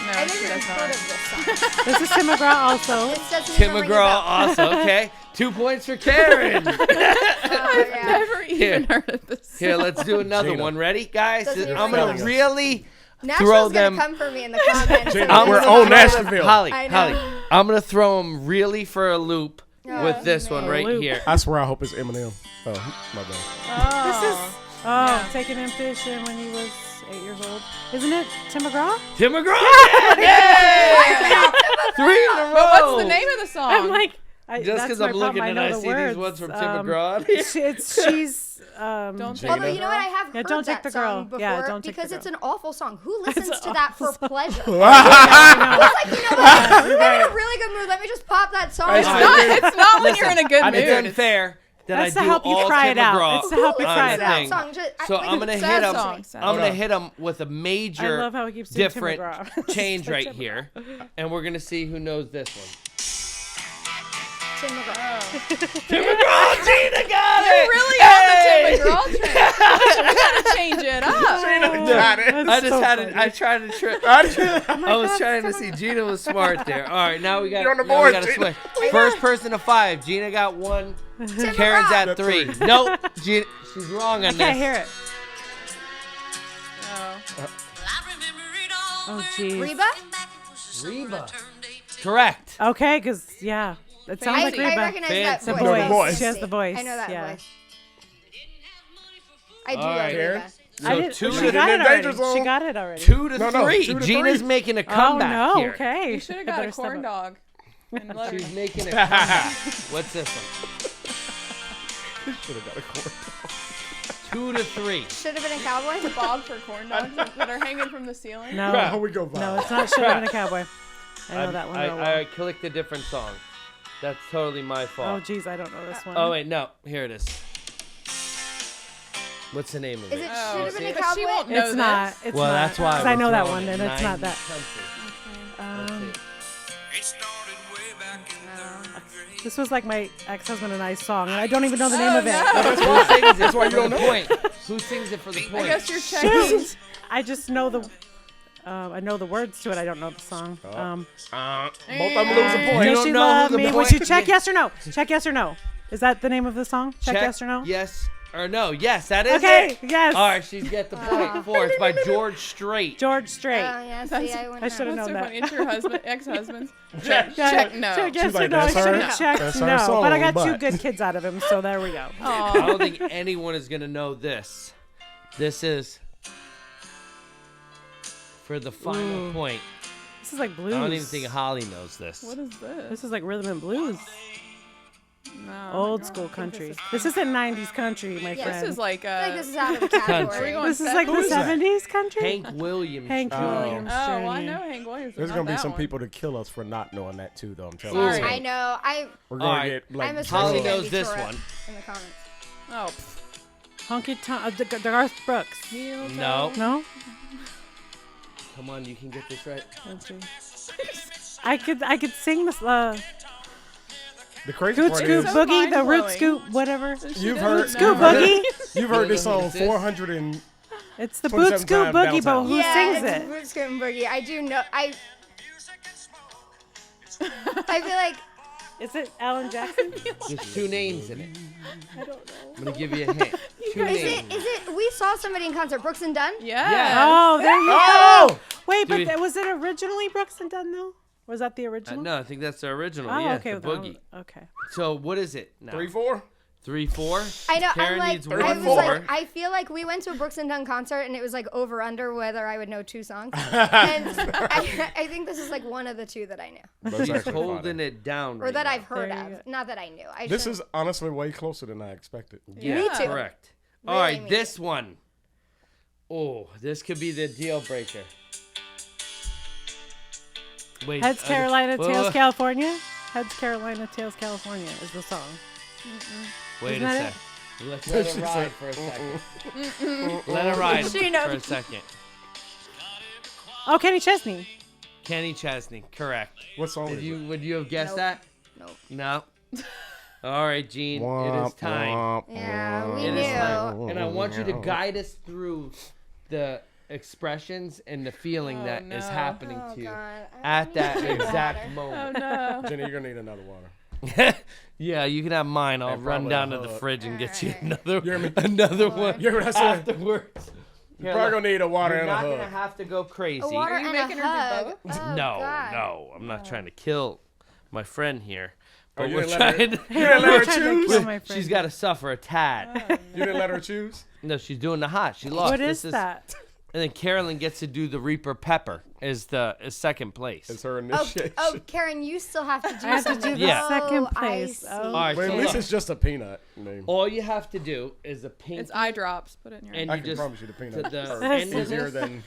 No, I she never does heard not. of this song. This is Tim McGraw also. It doesn't Tim even ring a McGraw bell. also. Okay, 2 points for Karen. Never even heard of this. Here, let's do another Gina. one. Ready, guys? Doesn't even I'm know gonna this. really throw Nashville's them. gonna come for me in the comments. Gina, I'm we're gonna on throw them- Nashville. Holly, I know. Holly, I'm gonna throw them really for a loop Oh, with this one man. right Loop. here. I swear I hope it's Eminem. Oh, my bad. This is Yeah. taking him fishing when he was 8 years old. Isn't it Tim McGraw? Tim McGraw. Yeah! 3 in a row. But what's the name of the song? I'm like, Just that's because my I'm looking problem. and I know the see words. these ones from Tim McGraw. She's Don't Gina. take Although you know what, I have Yeah, heard Don't Take that the Girl. song before Yeah, Don't Take the because it's Girl. an awful song. Who listens an to that for awful pleasure? I Like, you know what? I'm in a really good mood. Let me just pop that song. It's on. not- It's not when you're in a good mood. It's unfair that That's I to do help you all cry Tim it out. McGraw It's to help you on cry the it out. thing. Song, just, So like, I'm gonna sad hit him. song, sad I'm gonna song. hit him with a I major love how he keeps doing different Tim McGraw. change Like right Tim here, and we're gonna see who knows this one. Tim McGraw. Tim McGraw, Gina got You're it. really Hey! on the Tim McGraw train. You gotta change it up. Got it. That's I just so had funny. it. I tried to trip. I I was trying to see. Gina was smart there. All right, now we got. You're on the now we board, gotta Gina. switch. First person to 5. Gina got 1. Karen's McGraw. at 3. Nope. Gina, she's wrong I on can't this. hear it. Oh, jeez. Reba? Reba. Correct. Okay, because, yeah. It sounds like I Reba. recognize Fancy. that The voice. voice. voice. She has the voice. I know that yeah. voice. I do All love right. Karen? Reba. So I didn't, 2 she to got it in danger already. zone. She got it already. 2 to No, no, 3. 2 to Gina's 3. making a Oh, comeback no. here. Okay. You should have I got a better step corn up. dog. And let her- She's making a comeback. What's this one? Should have got a quarter. 2 to 3. Should have been a cowboy. Bob for corn dogs that are hanging from the ceiling. No. Oh, we go viral. No, it's not. Should have been a cowboy. I know that one real well. I clicked a different song. That's totally my Oh, fault. geez, I don't know this one. Oh, wait, no. Here it is. What's the name of Is it? it Oh, should have been a but she won't cowboy? know It's this. not. It's Well, not. that's why 'Cause we're I know that throwing one, it and it's not 90s that. country. That's Um, it. this was like my ex-husband and I's song, and I don't even know the name of it. no. Who sings it? That's why you for don't the know. point? Who sings it for the I point? guess you're checking. I just know the. I know the words to it. I don't know the song. Both of them lose a You point. Does don't she know love who the me? Would point- she check yes or no? Check yes or no. Is that the name of the song? Check, yes or no? Yes or no. Yes, that is Okay. it. Yes. All right, she's got the point. 4. It's by George Strait. George Strait. Oh, yeah, see, I wouldn't I should have What's known so that. funny? It's your husband, ex-husband. Yeah, check no. Check yes She's or like, no. I that's should her- have checked that's her no. song, But I got two but- good kids out of him, so there we go. I don't think anyone is going to know this. This is for the final point. This is like blues. I don't even think Holly knows this. What is this? This is like rhythm and blues. No, Old I school don't think country. This This isn't 90s country, my Yeah, friend. is like I feel like a. this is out of the Country. Are we category. going This is like the Who is that? 70s country? Hank Williams. Hank Jr. Williams. Oh, well, I Jr. know Hank Williams. but There's not gonna be that some one. people to kill us for not knowing that too, though. I'm telling Sorry. you. I know. We're All gonna right. get like I'm a Holly Switch knows Candy this Tourette one. in the comments. Oh, Honky Tonk. Garth Brooks. heel No. toe. No? Come on, you can get this right. Let's see. I could sing this. the crazy Scoot part Scoop is So Boogie, the Root mind-blowing. Scoop, whatever. She You've doesn't heard- know. Scoop Boogie. you've heard this You know who song this is? 400 and It's the 27 Boot Scoop times Boogie, but downtown. who Yeah, sings it's it? Root Scoop and Boogie. I do know. I feel like Is it Alan Jackson? There's 2 names in it. I don't know. I'm gonna give you a hint. 2 names. is it? We saw somebody in concert, Brooks and Dunn. Yeah. Oh, there you Oh! go. Wait, but Dude. was it originally Brooks and Dunn though? Was that the original? No, I think that's the original. Oh, yeah, okay. the well, boogie. Okay. So what is it now? 3-4. 3-4. I know. Karen I'm like, needs I one was more. like, I feel like we went to a Brooks and Dunn concert and it was like over under whether I would know 2 songs. And I think this is like one of the 2 that I knew, That's She's actually holding funny. it down. or right that now. I've heard There you of. Not that I knew. This is honestly way closer than I expected. Yeah, Me too. correct. Really All right, me this one. Oh, this could be the deal breaker. Wait, Heads Carolina, whoa, Tails whoa. California. Heads Carolina, Tails California is the song. Wait Isn't a that sec. Let's let She it ride said, for a second. Let it ride She knows. for a second. Oh, Kenny Chesney. Kenny Chesney, correct. What song is it? Would you have guessed Nope. that? Nope. No. All right, Gene. It is time. Yeah, we It knew. is time. And I want you to guide us through the expressions and the feeling Oh, that is no. happening Oh, to you God. I at need that to drink exact water. Oh moment. no. Jenny, you're gonna need another water. Yeah, you can have mine. I'll And run probably down a to the hug. fridge and get you Alright. another one You hear what I said? afterwards. You're probably gonna need a water You're and a not hug. gonna have to go crazy. A water Are you and a making her do hug. both? Oh, No, God. no, I'm not trying to kill my friend here. But you we're didn't let her- trying to. You didn't let her Trying to choose. kill my friend. She's got to suffer a tad. You didn't let her choose. No, she's doing the hot. She lost. What This is that? And then Carolyn gets to do the Reaper Pepper is second place. It's her Oh, initiation. oh, Karen, you still have to do I have to something. do the Yeah. second I place. see. Oh. All right, But so at least look, it's just a peanut. Name. all you have to do is a pink. It's eye drops. Put it in your And I you can just promise you the peanut the are end of easier this- than.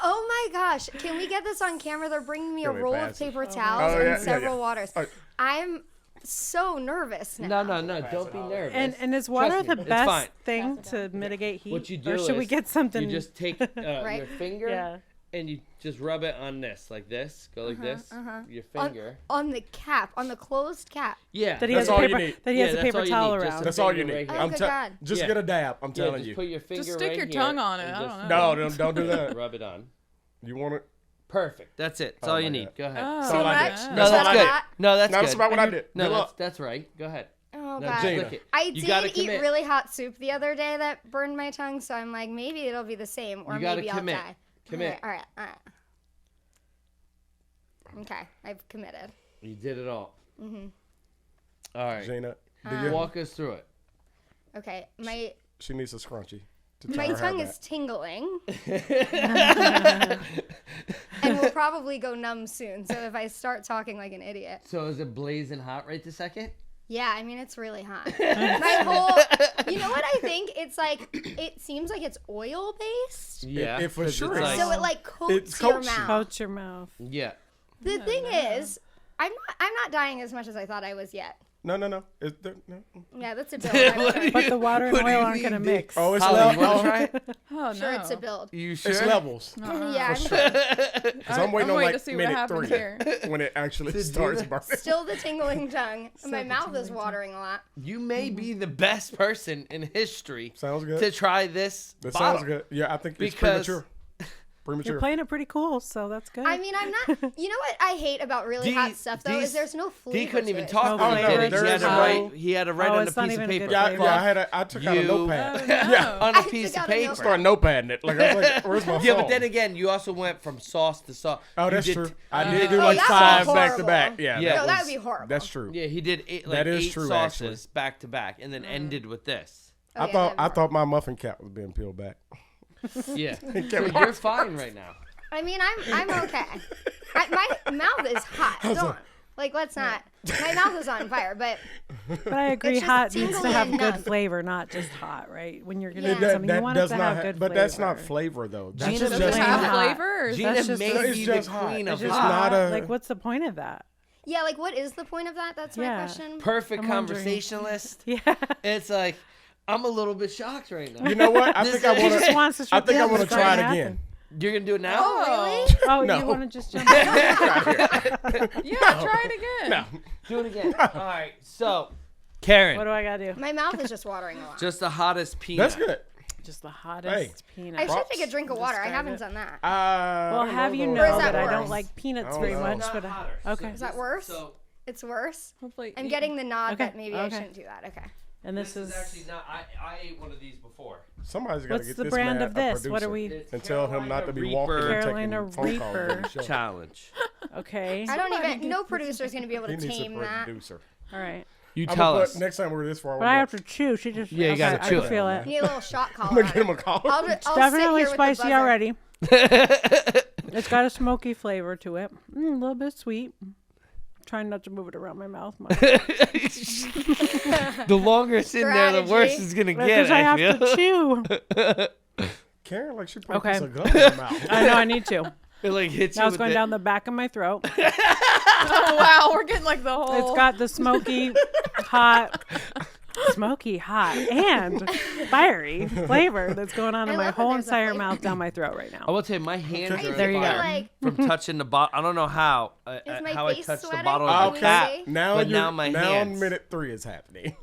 Oh my gosh. Can we get this on camera? They're bringing me a Can we roll of pass it? paper towels Oh, yeah, and yeah, several yeah. waters. Oh. I'm so nervous now. No. Don't be nervous. And is water Trust me, the it's best fine. thing to mitigate heat? What you do or should we is get something? You just take Right. your finger Yeah. and you just rub it on this, like this. Go like this. Your On, finger. on the cap, on the closed cap. Yeah. That he That's has a all you paper. need. That he has Yeah, a that's paper all you towel need, just around. a That's all you finger need. right Oh, here. good God. Just Yeah. get a dab. I'm Yeah, telling just you. put your finger Just stick right your here tongue on it. and I just don't know. No, don't do that. Rub it on. You want it? Perfect. That's it. That's Oh all you my need. God. Go ahead. Oh, That's all I much? did. yeah. No, That's that's all I good. did. No, that's No, good. that's about what I did. No, Good luck. that's right. Go ahead. Oh, No, God. just lick it. I You gotta did eat commit. really hot soup the other day that burned my tongue, so I'm like, maybe it'll be the same, or You gotta maybe commit. I'll die. Commit. All right. Okay, I've committed. You did it all. All right. Gina, do you? Walk us through it. Okay, She needs a scrunchie. To tie my her hair tongue back. is tingling. And will probably go numb soon, so if I start talking like an idiot. So is it blazing hot right this second? Yeah, I mean, it's really hot. My whole, you know what I think? It's like, it seems like it's oil based. Yeah. It for 'cause sure it's is. So it like coats It your coats you. mouth. Coat your mouth. Yeah. The thing is, I'm not dying as much as I thought I was yet. No. No. Yeah, that's a build. I'm sure. But the water and What do you oil aren't mean, gonna Dick? mix. Oh, it's Holly, you levels. wanna try it? Oh, Sure, no. it's a build. You sure? It's levels. Yeah, I'm sure. Because I'm waiting on waiting like to see what minute happens 3 here. when it actually To do starts that. burning. Still the tingling tongue. My mouth is watering a lot. You may be the best person in history Sounds good. to try this That bottle. sounds good. Yeah, I think it's Because- premature. Premature. You're playing it pretty cool, so that's good. I mean, I'm not. You know what I hate about really hot stuff though is there's no flavor. D couldn't to even it. talk. No when he flavor, did it. there He had is to no- write. He had to write Oh, on a it's not piece of even a paper. good yeah, flavor. yeah, I took out a You- notepad. Oh, no. Yeah. On a I piece took of out a paper. notepad. Started notepadding it. Like I was like, where's my Yeah, phone? but then again, you also went from sauce to sauce. Oh, You that's did- true. I did do Oh, like that 5 was back to back. horrible. Yeah, Yeah. No, that was- would be horrible. That's true. Yeah, he did eight, like That is 8 true, sauces back to back, and then ended with this. Oh, I yeah, thought that'd be I thought my muffin cap was being peeled back. Yeah, so you're fine right now. I mean, I'm okay. My mouth is hot. Don't like. Let's not. My mouth is on fire, but But I agree, just hot needs to tingly have and good numb. flavor, not just hot, right? When you're gonna Yeah. do something, you want it does to not have good but flavor. that's not flavor though. That's Gina's just Does it plain have hot. flavor? Or is Gina That's just- may It's be the just hot. queen It's of It's just hot. hot. not a- like, what's the point of that? yeah. Like, what is the point of that? That's my Yeah. question. Perfect I'm wondering. conversationalist. Yeah. It's like I'm a little bit shocked right now. You know what? I This think I is- want He just wants to I think I show want to what's try it gonna again. You're gonna do it now? Oh, really? Oh, No. you want to just jump in? yeah, try it again. No. Do it again. All right. So, Karen, What do I gotta do? My mouth is just watering a lot. just the hottest peanut. That's good. Just the hottest peanut. I should Props. take a drink of water. I Describe haven't it. done that. Well, I don't have you though. know Or is that that I don't worse? like peanuts I very don't much, know. but Not hotter. okay. Is that worse? So It's worse. Hopefully, I'm getting the nod Okay, that maybe I okay. shouldn't do that. Okay. And this is actually not. I ate one of these before. Somebody's got to what's get the this brand man of a this? What producer are we? It's and tell him not to be Carolina walking and Reaper Carolina taking phone calls Reaper. on the show. challenge. Okay. I don't Somebody even. No producer's gonna be able He to needs a tame that. producer. All right. You I'm tell gonna us. put, next time we're this far, But I have to chew. She just. Yeah, you gotta I chew can it. feel You it. need a little shot I'm collar. gonna get him a call. I'll It's sit definitely here with the spicy buzzer. already. It's got a smoky flavor to it. A little bit sweet. Trying not to move it around my mouth much. The longer it's in there, the worse Strategy. it's gonna get. Because I have feel. to chew. Karen, like she put Okay. a piece of gum in her mouth. I know I need to. It like hits you Now it's with going it. down the back of my throat. Oh wow, we're getting like the whole. It's got the smoky, hot, and fiery flavor that's going on in I my love that whole there's a entire flavor. mouth down my throat right I now. will tell you, my hands Okay. are I There you feel go. like from touching the bottle. I don't know how. Is my how I face touched the sweating? bottle Can of we the cap. see? Now But you're, now my now hands. minute 3 is happening.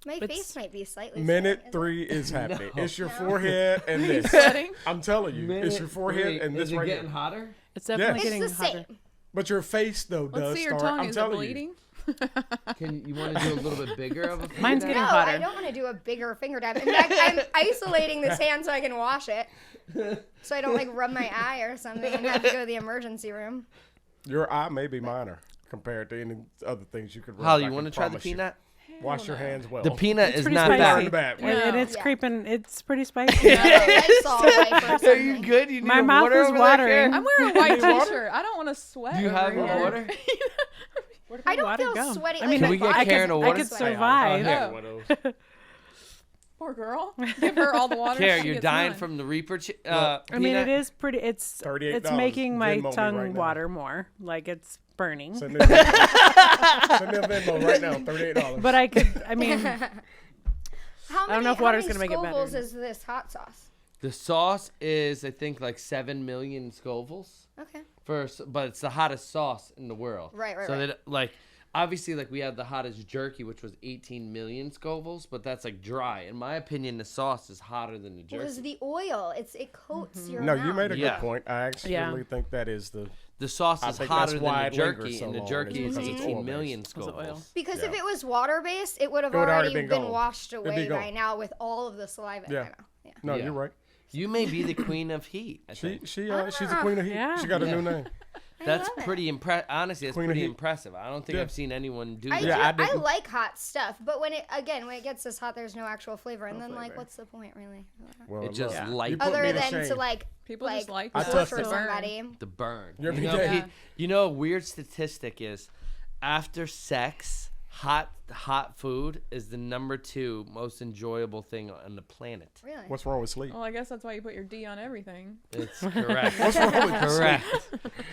my face might be slightly. Minute sweating. 3 is happening. It's your forehead and this. sweating. I'm telling you, it's your forehead and this Is it right getting here. hotter? It's definitely Yes. getting It's the hotter. same. But your face though Oh, does Let's see your start. tongue. I'm Is it telling bleeding? you. Can you want to do a little bit bigger of a finger Mine's dab? getting No, hotter. I don't want to do a bigger finger dab. In fact, I'm isolating this hand so I can wash it. So I don't like rub my eye or something and have to go to the emergency room. Your eye may be minor compared to any other things you could rub. Holly, I you can want to try the promise you. peanut? Wash your hands well. The peanut is pretty not spicy. bad. Burn bad. And it's Yeah. creeping. It's pretty spicy. Lysol wipe or Are something. you good? You need My a mouth water is over watering. there, I'm wearing a white water? t-shirt. I don't want to sweat. Do you have over a here. water? Where did I my don't water feel go? sweaty. I mean, Can we get I Karen a water? I could Hey, survive. I'll Oh. get one of those. Poor girl. Give her all the water. Care, she you're gets dying none. from the Reaper I mean, peanut? it is pretty. It's $38. making my Venmo me tongue right now. water more. Like it's burning. Send me a Venmo. Send me a Venmo right now. $38. But I could. I mean, How many, don't know if how water's many gonna make it better. Scovilles is this hot sauce? The sauce is, I think, like 7 million Scovilles. Okay. But it's the hottest sauce in the world. Right, So right. that, like, obviously, like, we have the hottest jerky, which was 18 million Scovilles, but that's, like, dry. In my opinion, the sauce is hotter than the Because jerky. the oil, it coats your No, mouth. you made a Yeah. good point. I actually Yeah. think that is the. The sauce I is think hotter that's than why the it lingers jerky, so and the long, jerky is is because it's 18 oil-based. million Was it oil? Scovilles. Because Yeah. if it was water based, it would have It would already already been been gone. washed It'd be away gone. by now with all of the saliva. Yeah. I know. Yeah. No, Yeah. you're right. You may be the queen of heat. I She think. she's the queen of heat. Yeah. She got a Yeah. new name. That's love it. pretty impressive. Honestly, that's Queen of pretty heat. impressive. I don't think Yeah. I've seen anyone do I, that. Yeah, I do, I didn't- like hot stuff, but when it gets this hot, there's no actual flavor, and then like, flavor. what's the point, really? Well, It just look, light- you put me Other to than to shame. like People just like I that. touched torture it. somebody. The burn. You're You know, BJ. Yeah. you know, a weird statistic is after sex, hot food is the number 2 most enjoyable thing on the planet. Really? What's wrong with sleep? Well, I guess that's why you put your D on everything. It's correct. What's wrong with correct.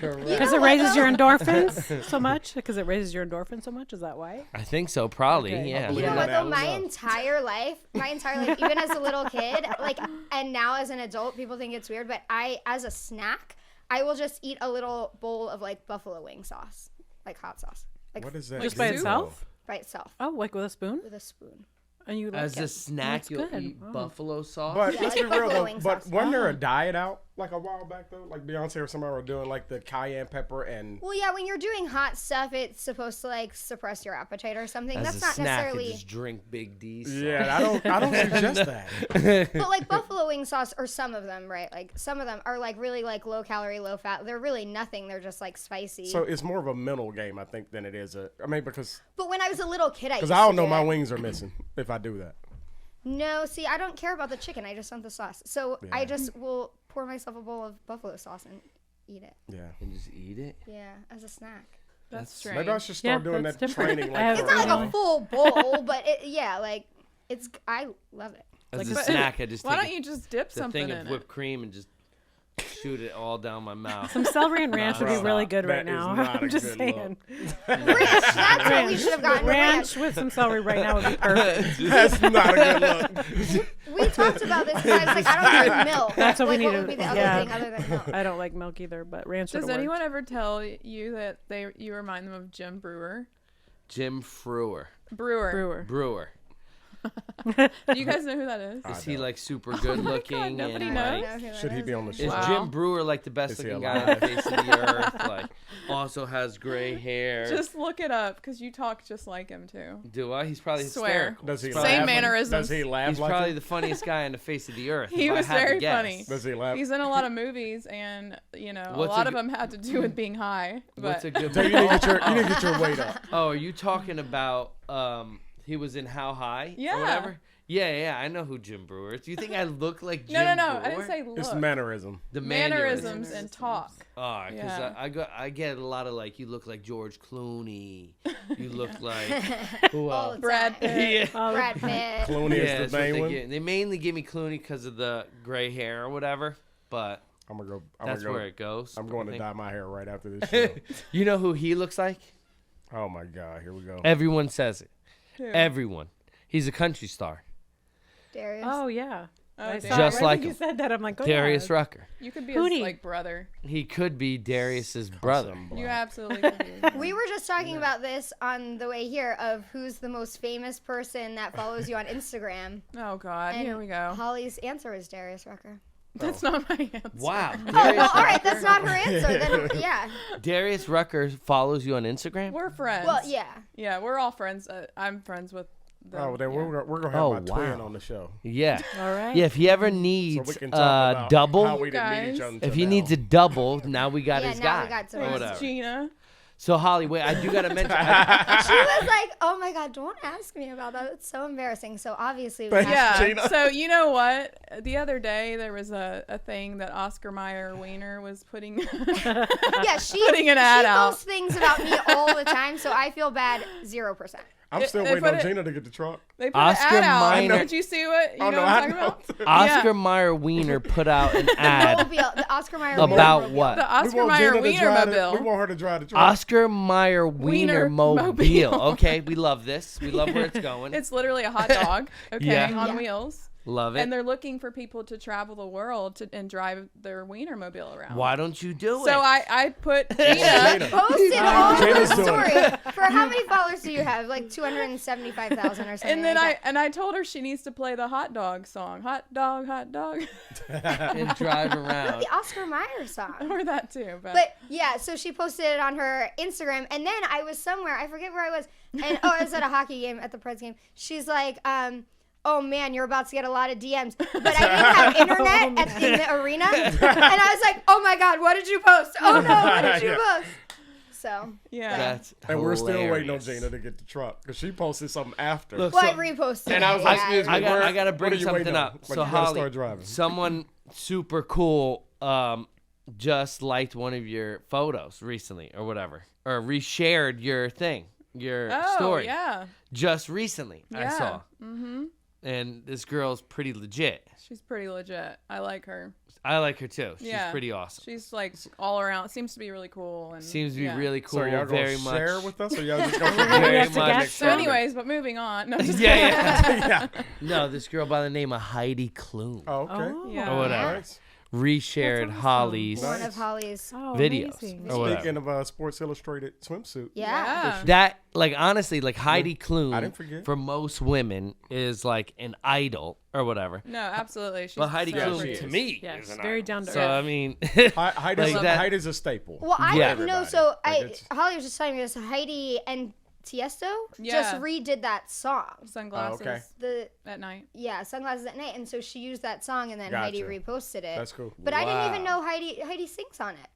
Correct. because know it what, raises your though? endorphins so much. Because it raises your endorphins so much. Is that why? I think so, probably. Okay. Yeah. believe You know Yeah, what that though? was My up. entire life, even as a little kid, like, and now as an adult, people think it's weird, but as a snack, I will just eat a little bowl of like buffalo wing sauce, like hot sauce, like What is that? Just by do, itself? by itself Oh, like with a spoon? with a spoon. And you like As it? a snack, That's you'll good. eat Oh. buffalo sauce. But Yeah, let's like be real buffalo though. wing But sauce. wasn't there a diet out like a while back though? Like Beyonce or somebody were doing like the cayenne pepper and. Well, yeah, when you're doing hot stuff, it's supposed to like suppress your appetite or something. As That's a not snack, you necessarily. just drink Big D sauce. Yeah, I don't suggest that. But like buffalo wing sauce, or some of them, right? Like some of them are like really like low calorie, low fat. They're really nothing. They're just like spicy. So it's more of a mental game, I think, than it is a. I mean, because but when I was a little kid, I used I don't to know do my it. wings are missing if I do that. No, see, I don't care about the chicken. I just want the sauce. So I Yeah. just will pour myself a bowl of buffalo sauce and eat it. Yeah. And just eat it. Yeah, as a snack. That's strange. Maybe I should start Yeah, doing that's that different. training. I have- Like It's not for- like a full bowl, but like I love it. As a but- snack, I just Why take don't you just dip the something thing in of it? whipped cream and just shoot it all down my mouth. Some celery and ranch would be Bro, really good that right is now. not a I'm just good saying. Ranch, that's what we should have gotten. Ranch with some celery right now would be perfect. That's not a good look. We talked about this, but I was like, I don't drink milk. That's what we like, need What to- would be the other yeah. thing other than milk? I don't like milk either, but ranch would Does have anyone worked. ever tell you that you remind them of Jim Brewer? Jim Frewer. Brewer. Do you guys know who that is? Is he like super good looking? nobody and, knows. like, Should he be on the show? is Wow. Jim Brewer like the best Is he looking guy on the alive? face of the earth? Like, also has gray hair. Just look it up because you talk just like him too. Do I? He's probably Swear. hysterical. Does he He's laugh? Same like- mannerisms. Does he laugh He's like probably him? the funniest guy on the face of the earth. He if I was had to very guess. funny. Does he laugh? He's in a lot of movies, and a What's lot a of them had to do with being high. What's But a good So you need to get your weight up. Oh, are you talking about he was in How High? Yeah. Or whatever? Yeah, I know who Jim Brewer is. Do you think I look like Jim no, Brewer? I didn't say look. It's mannerism. the Mannerisms and talk. Oh, because Yeah. I get a lot of like, you look like George Clooney. You look like who All else? the Brad time. Pitt. Yeah. Brad Pitt. Clooney Yeah, is that's the what main they one. get. They mainly give me Clooney because of the gray hair or whatever, but I'm gonna go. that's where it goes. I'm going I to think. dye my hair right after this show. You know who he looks like? Oh my God! Here we go. Everyone says it. Who? Everyone. He's a country star. Darius. Oh, yeah. Oh, I Darius. saw Just it right like when you him. said that. I'm like, oh, Darius yeah. Rucker. You could be Hootie. his like brother. He could be Darius's brother. Some You black. absolutely could be. We were just talking about this on the way here of who's the most famous person that follows you on Instagram. Oh God, And here we go. Holly's answer is Darius Rucker. That's not my answer. Wow. Oh, well, all right, that's not her answer. Then yeah. Darius Rucker follows you on Instagram? We're friends. Well, yeah. Yeah, we're all friends. I'm friends with them. Oh, then yeah. we're gonna have Oh, my twin wow. on the show. Yeah. All right. Yeah, if he ever So needs we can talk about how double, we didn't meet each Guys. other. if until he now. needs a double, now we got Yeah, his now guy. we got or someone. whatever. Gina. So Holly, wait, I do gotta mention. She was like, "Oh my God, don't ask me about that. It's so embarrassing." So obviously, we Thank have you, Yeah. Gina. So you know what? The other day there was a thing that Oscar Mayer Wiener was putting. yeah, she Putting an ad she out. posts things about me all the time, so I feel bad 0%. I'm still They waiting put on it- Gina to get the truck. They put Oscar an ad out. Mayer- Did you see what? You Oh, know no, what I'm I talking know. about? Oscar Yeah. Meyer Wiener put out an ad Mobile, the Oscar Mayer about Wiener what? The Oscar want Mayer Gina to Wiener drive mobile. We want her to drive the truck. Oscar Meyer Wiener Wiener Mobile. Mobile. Okay, we love this. We love where it's going. It's literally a hot dog, okay, Yeah. on Yeah. wheels. Love it. And they're looking for people to travel the world and drive their Wiener mobile around. Why don't you do it? So I put Gina. Gina. posted all Gina's the doing story. For how many followers do you have? Like 275,000 or something. And then like I told her she needs to play the hot dog song. Hot dog, hot dog. and drive that. around. The Oscar Mayer song. or that too. But yeah, so she posted it on her Instagram, and then I was somewhere, I forget where I was, and I was at a hockey game, at the Preds game. She's like, "Oh man, you're about to get a lot of DMs," but I didn't have internet in the arena, and I was like, "Oh my God, what did you post? Oh no, what did you Yeah. post?" So yeah. That's And we're still waiting on hilarious. Gina to get the truck because she posted something after. Look, well, so- I reposted. And I was it, like, yeah. excuse me, I gotta what bring are you something waiting on? up. But So you gotta Holly, start driving. someone super cool just liked one of your photos recently or whatever, or reshared your thing, your Oh, story. yeah. Just recently, I Yeah. saw. Mm-hmm. And this girl's pretty legit. She's pretty legit. I like her. I like her too. She's Yeah. pretty awesome. She's like all around. Seems to be really cool. And Seems to be yeah. really cool. So y'all very gonna much. share with us, or y'all just gonna Very have to much. guess. So, anyways, but moving on. No, just Yeah, yeah. yeah. No, this girl by the name of Heidi Klum Oh, okay. Oh. Yeah. or whatever Nice. reshared That's awesome. Holly's One Nice. of Holly's. Oh, videos amazing. or whatever. Speaking of Sports Illustrated swimsuit, Yeah. That, like, honestly, like Heidi Klum I didn't forget. for most women is like an idol or whatever. No, absolutely. She's But Heidi so Yeah, Klum she pretty. to is. me Yeah, is she's an very idol. down to So earth. I mean, Heidi's, Like that. Heidi's a staple. Well, I Yeah. didn't know. Everybody. So Like, it's- Holly was just telling me this. Heidi and Tiesto Yeah. just redid that song. Sunglasses okay. The at night. Sunglasses at Night, and so she used that song, and then Heidi Gotcha. reposted it. That's cool. But I didn't even Wow. know Heidi sings on it.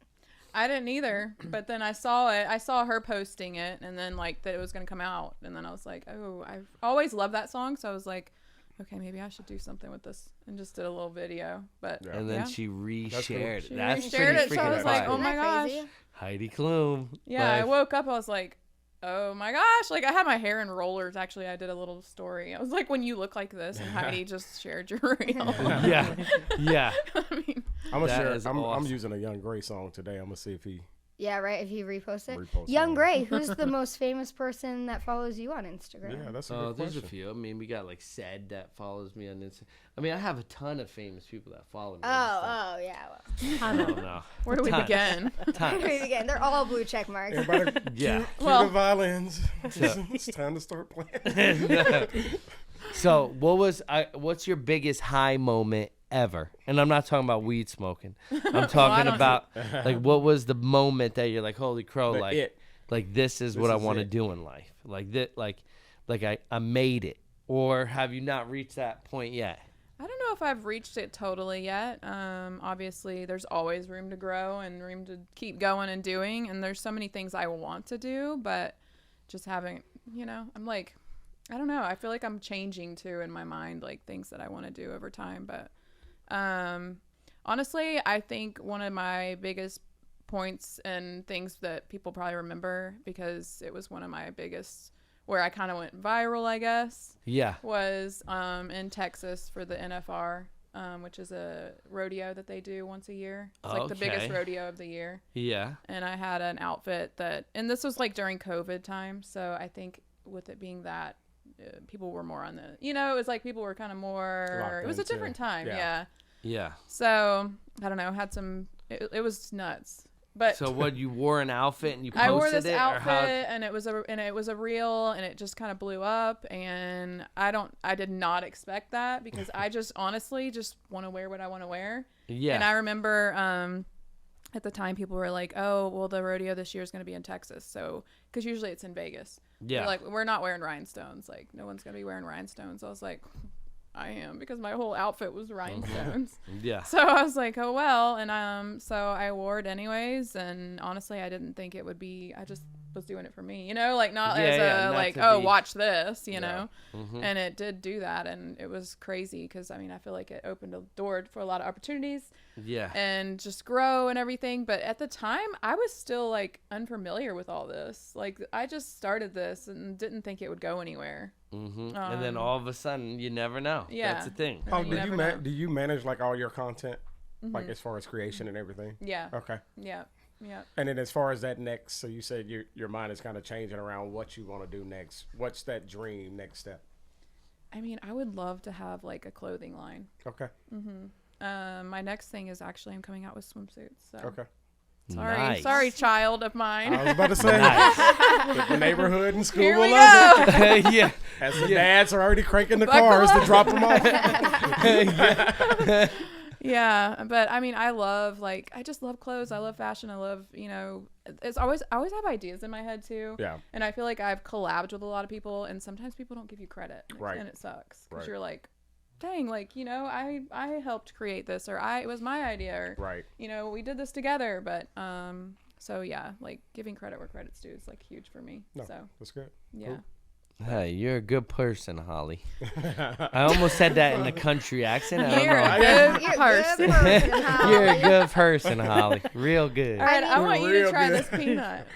I didn't either, but then I saw it. I saw her posting it, and then like that it was gonna come out, and then I was like, oh, I've always loved that song, so I was like, okay, maybe I should do something with this, and just did a little video. But Yeah. and then yeah. she cool. reshared She it. That's reshared pretty it, so I freaking was like, fire. oh my Isn't that crazy? gosh. Heidi Klum. Yeah, I Like, woke up, I was like, oh my gosh, like I had my hair in rollers. Actually, I did a little story. I was like, when you look like this, and Heidi just shared your reel. yeah, yeah. I mean, I'm gonna That share. is I'm awesome. using a Young Gray song today. I'm gonna see if he Yeah, right. If you repost it, reposts Young it. Gray, who's the most famous person that follows you on Instagram? Yeah, that's a Oh, good there's question. a few. I mean, we got like Said that follows me on Instagram. I mean, I have a ton of famous people that follow me. Oh, yeah. Well, I don't know. where do we Tons. begin? Tons. again, they're all blue check marks. Everybody, Yeah. cue Well- the violins. So- It's time to start playing. So, what's your biggest high moment ever? And I'm not talking about weed smoking. I'm talking don't- about like what was the moment that you're like, holy crow, The like it. like this is what This I is want to it. do in life. Like that, like I made it. Or have you not reached that point yet? I don't know if I've reached it totally yet. Obviously, there's always room to grow and room to keep going and doing. And there's so many things I want to do, but just haven't, I'm like, I don't know. I feel like I'm changing too in my mind, like things that I want to do over time. But honestly, I think one of my biggest points and things that people probably remember, because it was one of my biggest, where I kind of went viral, I guess, Yeah. was in Texas for the NFR, which is a rodeo that they do once a year. It's like the biggest Okay. rodeo of the year. Yeah. And I had an outfit and this was like during COVID time. So I think with it being that, people were more on the, it was like people were kind of more, Locked it was a different into- time. yeah. Yeah. Yeah. So I don't know, it was nuts. But So what, you wore an outfit and you posted I wore this it, or outfit, how? and it was a reel, and it just kind of blew up. And I did not expect that, because I just honestly just want to wear what I want to wear. Yeah. And I remember at the time people were like, "Oh, well, the rodeo this year is going to be in Texas," so because usually it's in Vegas. Yeah. They're like, we're not wearing rhinestones. Like, no one's going to be wearing rhinestones. I was like, I am, because my whole outfit was rhinestones. Yeah. So I was like, oh well, and so I wore it anyways, and honestly I didn't think it would be, I just was doing it for me, like not as not like, to oh, be- watch this, know. Mhm. And it did do that, and it was crazy, because I mean I feel like it opened a door for a lot of opportunities Yeah. and just grow and everything. But at the time I was still like unfamiliar with all this. Like, I just started this and didn't think it would go anywhere. And then all of a sudden, you never know. Yeah. That's the thing. Oh, You never know. do you manage like all your content, like as far as creation and everything? Yeah. Okay. Yeah. And then as far as that next, so you said your mind is kind of changing around what you want to do next. What's that dream next step? I mean, I would love to have like a clothing line. Okay. My next thing is actually I'm coming out with swimsuits. So. Okay. Sorry, child of mine. I was about to say, Nice. the neighborhood and school Here will we love go. it. Yeah. As the dads are already cranking the Buckle cars to up. drop them off. Yeah, but I mean, I just love clothes. I love fashion. I love, I always have ideas in my head too. Yeah. And I feel like I've collabed with a lot of people, and sometimes people don't give you credit. Right. And it sucks, because Right. you're like, dang, like, I helped create this, or it was my idea, or, Right. we did this together. But, so yeah, like giving credit where credit's due is like huge for me. No, So that's good. yeah. Hey, you're a good person, Holly. I almost said that in the country accent. I don't You're know. a good You're a person. good person, Holly. You're a good person, Holly. Real good. All right, I want you to Real try good. this peanut.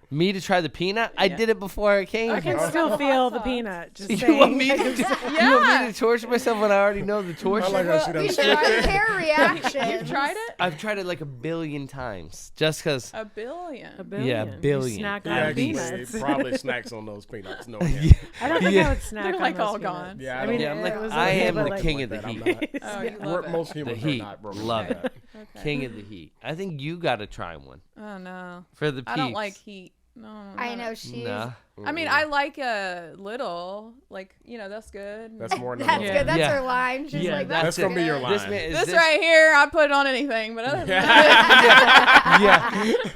Me to try the peanut? I did it before I came I here. can still feel the peanut. Just You saying. want me to you want me to torture myself when I already know the torture? I like how she You does should compare You've reactions. tried it? I've tried it like 1 billion times just because. A billion. A billion. Yeah, You billion. snack He on actually peanuts. probably snacks on those peanuts. No, I don't think Yeah. I would snack They're, on like, those all peanuts. gone. Yeah, I I don't- mean, Yeah, I'm like, it was I okay, am but, the like, king of the that. I'm heat. not. Oh, you We're- love it. most humans heat. are not. Bro. Love it. Okay. King of the heat. I think you got to try one Oh no. for the peeps. I don't like heat. No. I no. know she's. Nah. I mean, I like a little, like, that's good. That's more than That's enough. good. That's Yeah. her line. She's like, That's gonna be your line. This man is this right here, I put on anything, but other than that,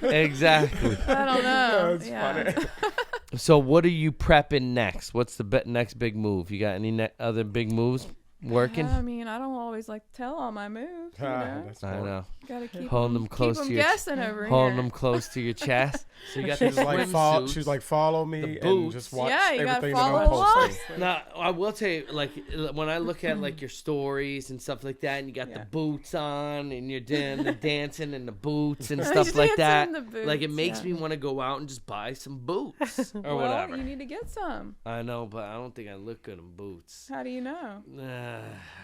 Yeah, exactly. I don't know. That's Yeah. funny. So, what are you prepping next? What's the next big move? You got any other big moves working? I mean, I don't always like to tell all my moves. That's I funny. know. Gotta keep Holding them close keep to 'em your guessing over holding here. them close to your chest. So you got She's the like, swimsuits. follow me the and boots. just watch Yeah, you gotta everything that follow I'm along. posting. Now, I will tell you, like, when I look at, like, your stories and stuff like that, and you got the Yeah. boots on, and you're doing the dancing and the boots and He's stuff like that, dancing in the like, it boots, makes yeah. me want to go out and just buy some boots or Well, whatever. you need to get some. I know, but I don't think I look good in boots. How do you know?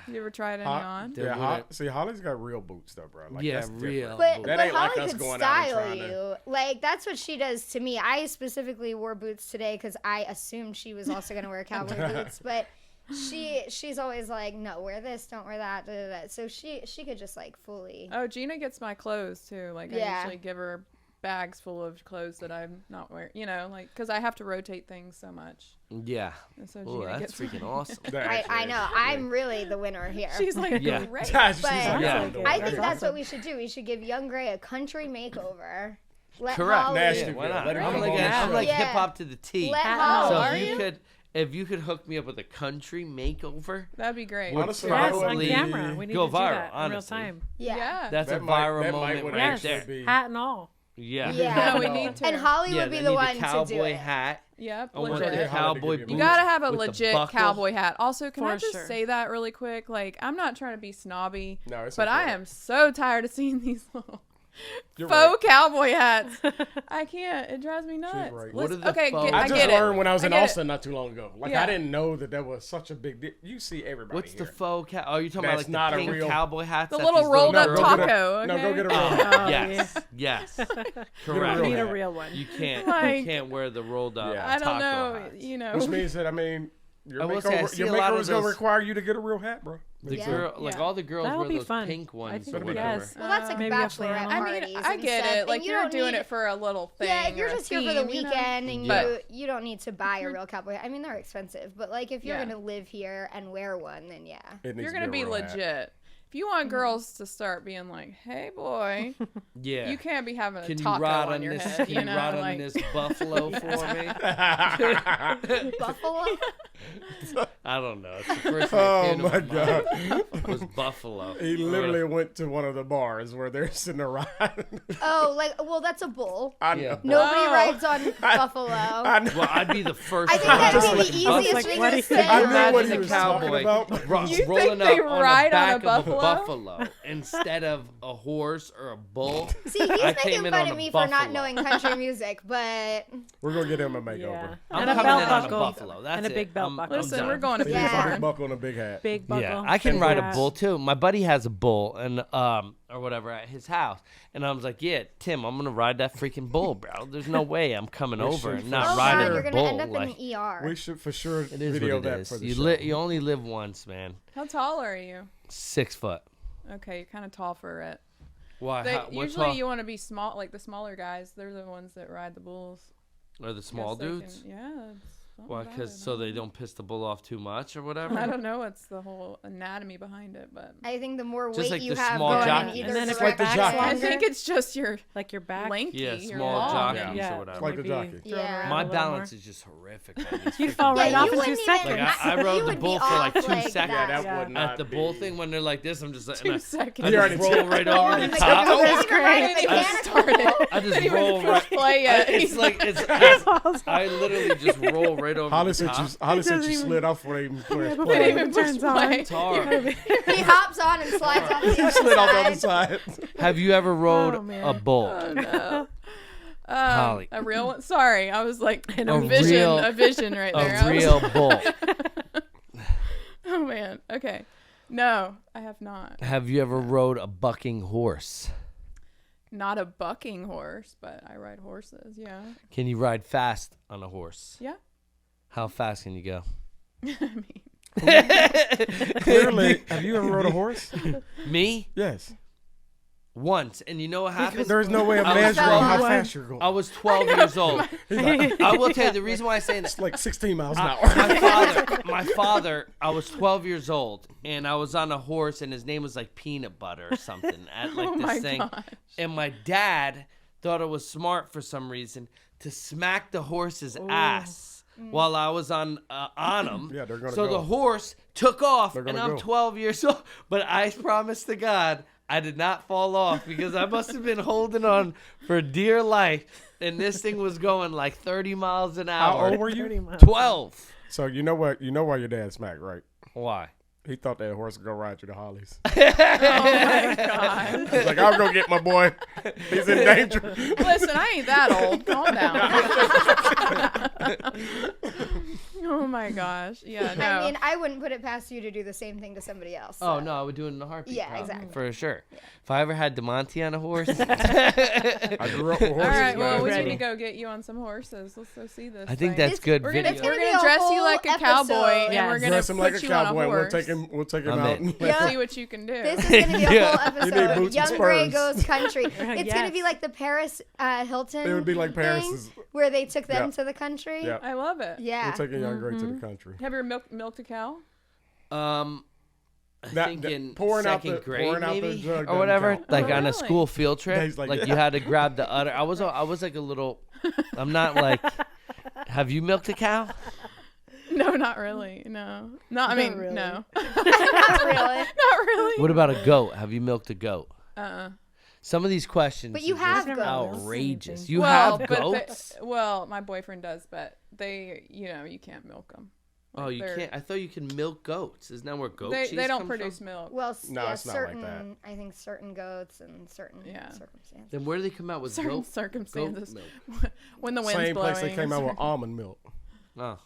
You ever tried any on? They're Yeah, wooden. see, Holly's got real boots though, bro. Like, Yeah, that's different. real. But, That but ain't like Holly us could going out and style trying to- you. Like, that's what she does to me. I specifically wore boots today because I assumed she was also going to wear cowboy boots. But she's always like, no, wear this, don't wear that. Da, da, da. So she could just, like, fully. Oh, Gina gets my clothes too. Like, I Yeah. usually give her bags full of clothes that I'm not wearing. Like, because I have to rotate things so much. Yeah. And so Oh, Gina that's gets freaking awesome. That I actually know. is. I'm really the winner here. She's like, Yeah. great. She's But like, Yeah. I'm doing I it. think that's what we should do. We should give Young Gray a country makeover. Let Correct. Holly, Nashtyville. Yeah, why not? Let her I'm come like, on the I'm show. like Yeah. hip hop to the T. Let How Holly. So are if you could hook me up with a country makeover, That'd be great. Honestly, Would that Yes, would on probably be- camera. We need go to do viral, that in real honestly. time. Yeah. that's a That might- viral that might moment would right Yes, there. actually be- hat and all. Yeah. Yeah. No, we need to. And Holly Yeah, would be they the need one the to do cowboy it. hat. Yep, I want legit. the Holly to cowboy give you boots. You gotta have a with the legit buckle. cowboy hat. Also, can I For just sure. say that really quick? Like, I'm not trying to be snobby, No, it's but okay. I am so tired of seeing these little You're faux cowboy hats. I can't. It drives me nuts. right. What Listen- are the okay, faux- I I just get learned it. when I was in I get it. Austin not too long ago. Like, Yeah. I didn't know that was such a big deal. You see everybody What's the here. faux cow? Oh, you're talking about That's like not the a pink real- cowboy hats? The that little these rolled up girls- go get a- taco. No, go okay? get a real Oh, one. Yes, yes, correct. Need a hat. real one. You can't, Like- you can't wear the rolled up Yeah. I don't taco know. hats. You know. Which means that, I mean, Your I will say, I makeover, see your a lot makeover of is gonna those- require you to get a real hat, bro. The Yeah. girl, like Yeah. all the girls That'll wear be those fun. pink I ones think or we- whatever. yes. Well, that's like Maybe a bachelorette flannel. I parties. mean, I and get stuff, it. and Like you you're don't doing need- it for a little thing. Yeah, you're or a just here for the theme, you know? weekend, and Yeah. you don't need to buy a real cowboy hat. I mean, they're expensive, but like if you're Yeah. gonna live here and wear one, then yeah. It needs You're to gonna be be a real hat. legit. If you want girls to start being like, "Hey, boy," Yeah. you can't be having a Can you taco ride on on your this? head. Can You you know, ride on like this buffalo for me? Buffalo. I don't know. It's the first thing Oh that came to my mind god. was buffalo. He literally went to one of the bars where they're sitting around. Oh, like well, that's a bull. I Yeah. know. Nobody Wow. rides on buffalo. I know. Well, I'd be the first. I to think ride that'd on be a the buffalo. easiest Like, thing what to do you say. think? I knew what Imagine he a was talking cowboy about. You rolling think they up on ride the on a back of buffalo? a buffalo instead of a horse or a bull. See, he's I came making in fun on of a me for not buffalo. knowing country music, but We're gonna get him a makeover. Yeah. I'm And a coming belt in on a buckle. buffalo. That's And a it. big belt I'm buckle. Listen, done. we're going to He big needs a Yeah. big buckle and a big hat. Big buckle. Yeah, I can big ride a hat. bull too. My buddy has a bull and or whatever at his house, and I was like, "Yeah, Tim, I'm gonna ride that freaking bull, bro. There's no way I'm coming over and not oh riding god, a you're gonna bull." end up like, in the ER. We should for sure it is video what it that is. for the You show. you only live once, man. How tall are you? 6 foot. Okay, you're kind of tall for it. Why? What's Usually tall? you want to be small, like the smaller guys. They're the ones that ride the bulls. Or the small Guess they dudes? can- yeah. it's something Why? about Because it. so they don't piss the bull off too much or whatever. I don't know what's the whole anatomy behind it, but I think the more Just weight like you the have small going jockey. in And either then if like the direction, jockey. I longer. think it's just your Like your back. lanky. Yeah, your small long. jockeys Yeah. or whatever. Like the Maybe jockey. throw it Yeah. around My a little balance more. is just horrific. On these You freaking fall right Yeah, off you in 2 wouldn't even- seconds. Like I You rode the would be bull for like off 2 like seconds. Yeah, that. that Yeah. would not At the bull thing when they're like this, I'm just like, 2 I seconds. You just already roll right over the Like, top. you That's don't even ride a great. mechanical. I just Didn't even roll push right. play yet. It's He's like it's. I literally just roll right over Holly the said top. Holly said doesn't you even- slid off before they even pressed before play. Didn't even turns push on. play. It's hard. He hops on and slides off the He slid off the other side. side. Have you ever rode Oh, man. a bull? Oh, no. Holly. A real one? Sorry, I was like A a vision, real- a vision right there. A I was- real bull. Oh man. Okay. No, I have not. Have you ever rode a bucking horse? Not a bucking horse, but I ride horses. Yeah. Can you ride fast on a horse? Yeah. How fast can you go? I mean, Clearly, have you ever rode a horse? Me? Yes. Once. And you know what happened? There's no way of I was measuring how 12 fast you're going. I was 12 years old. He's like, I will tell you the reason why I say that. it's like 16 miles an hour. My father, I was 12 years old, and I was on a horse, and his name was like Peanut Butter or something at like oh this my thing. gosh. And my dad thought it was smart for some reason to smack the horse's ass while I was on him. Yeah, they're gonna so go. the horse took off, They're and gonna I'm go. 12 years old. But I promise to God, I did not fall off because I must have been holding on for dear life, and this thing was going like 30 miles an How hour. old were you? 12. So you know what? You know why your dad smacked, right? Why? He thought that horse would go ride you to Holly's. Oh my god. He's like, I'll go get my boy. He's in danger. Listen, I ain't that old. Calm down. Oh my gosh. Yeah, no. I mean, I wouldn't put it past you to do the same thing to somebody else. Oh so. no, I would do it in a heartbeat. Yeah, probably, exactly. for sure. If I ever had DeMonte on a horse, I grew up with horses. All right, well, man. we need Ready. to go get you on some horses. Let's go see this. I think thing. that's good We're gonna, video. we're It's gonna gonna be a dress you whole like a cowboy, episode. and we're Yes. gonna Dress him like put a you on cowboy. a We'll horse. take him. We'll take him I'm out. in. and- Yeah. See what you can do. This is going to be a Yeah. whole You need episode. boots and Young Gray spurs. Goes Country. It's going to Yes. be like the Paris Hilton. It would be like thing, Paris's. where they took them Yeah. to the country. Yeah. I love it. Yeah. We're taking Young Gray to the country. Have you ever milked a cow? I That- think that- in pouring out second the- grade pouring out the maybe jug or whatever, doesn't like count. Oh, on a really? school field trip. He's like, Like yeah. you had to grab the udder. I was like a little. I'm not like. Have you milked a cow? No, not really. No. Not. I mean, really. no. Not really. Not really. What about a goat? Have you milked a goat? Uh-uh. Some of these questions But you are have just goats. outrageous. You Well, have but goats? well, my boyfriend does, but they, you can't milk them. Oh, you can't. I thought you can milk goats. Isn't that where goat cheese They don't come produce from? milk. Well, No, yeah, it's not like certain. that. I think certain goats and certain Yeah. circumstances. Then where do they come out with Certain goat circumstances. milk? When the wind's Same blowing. place they came out with almond milk. Oh,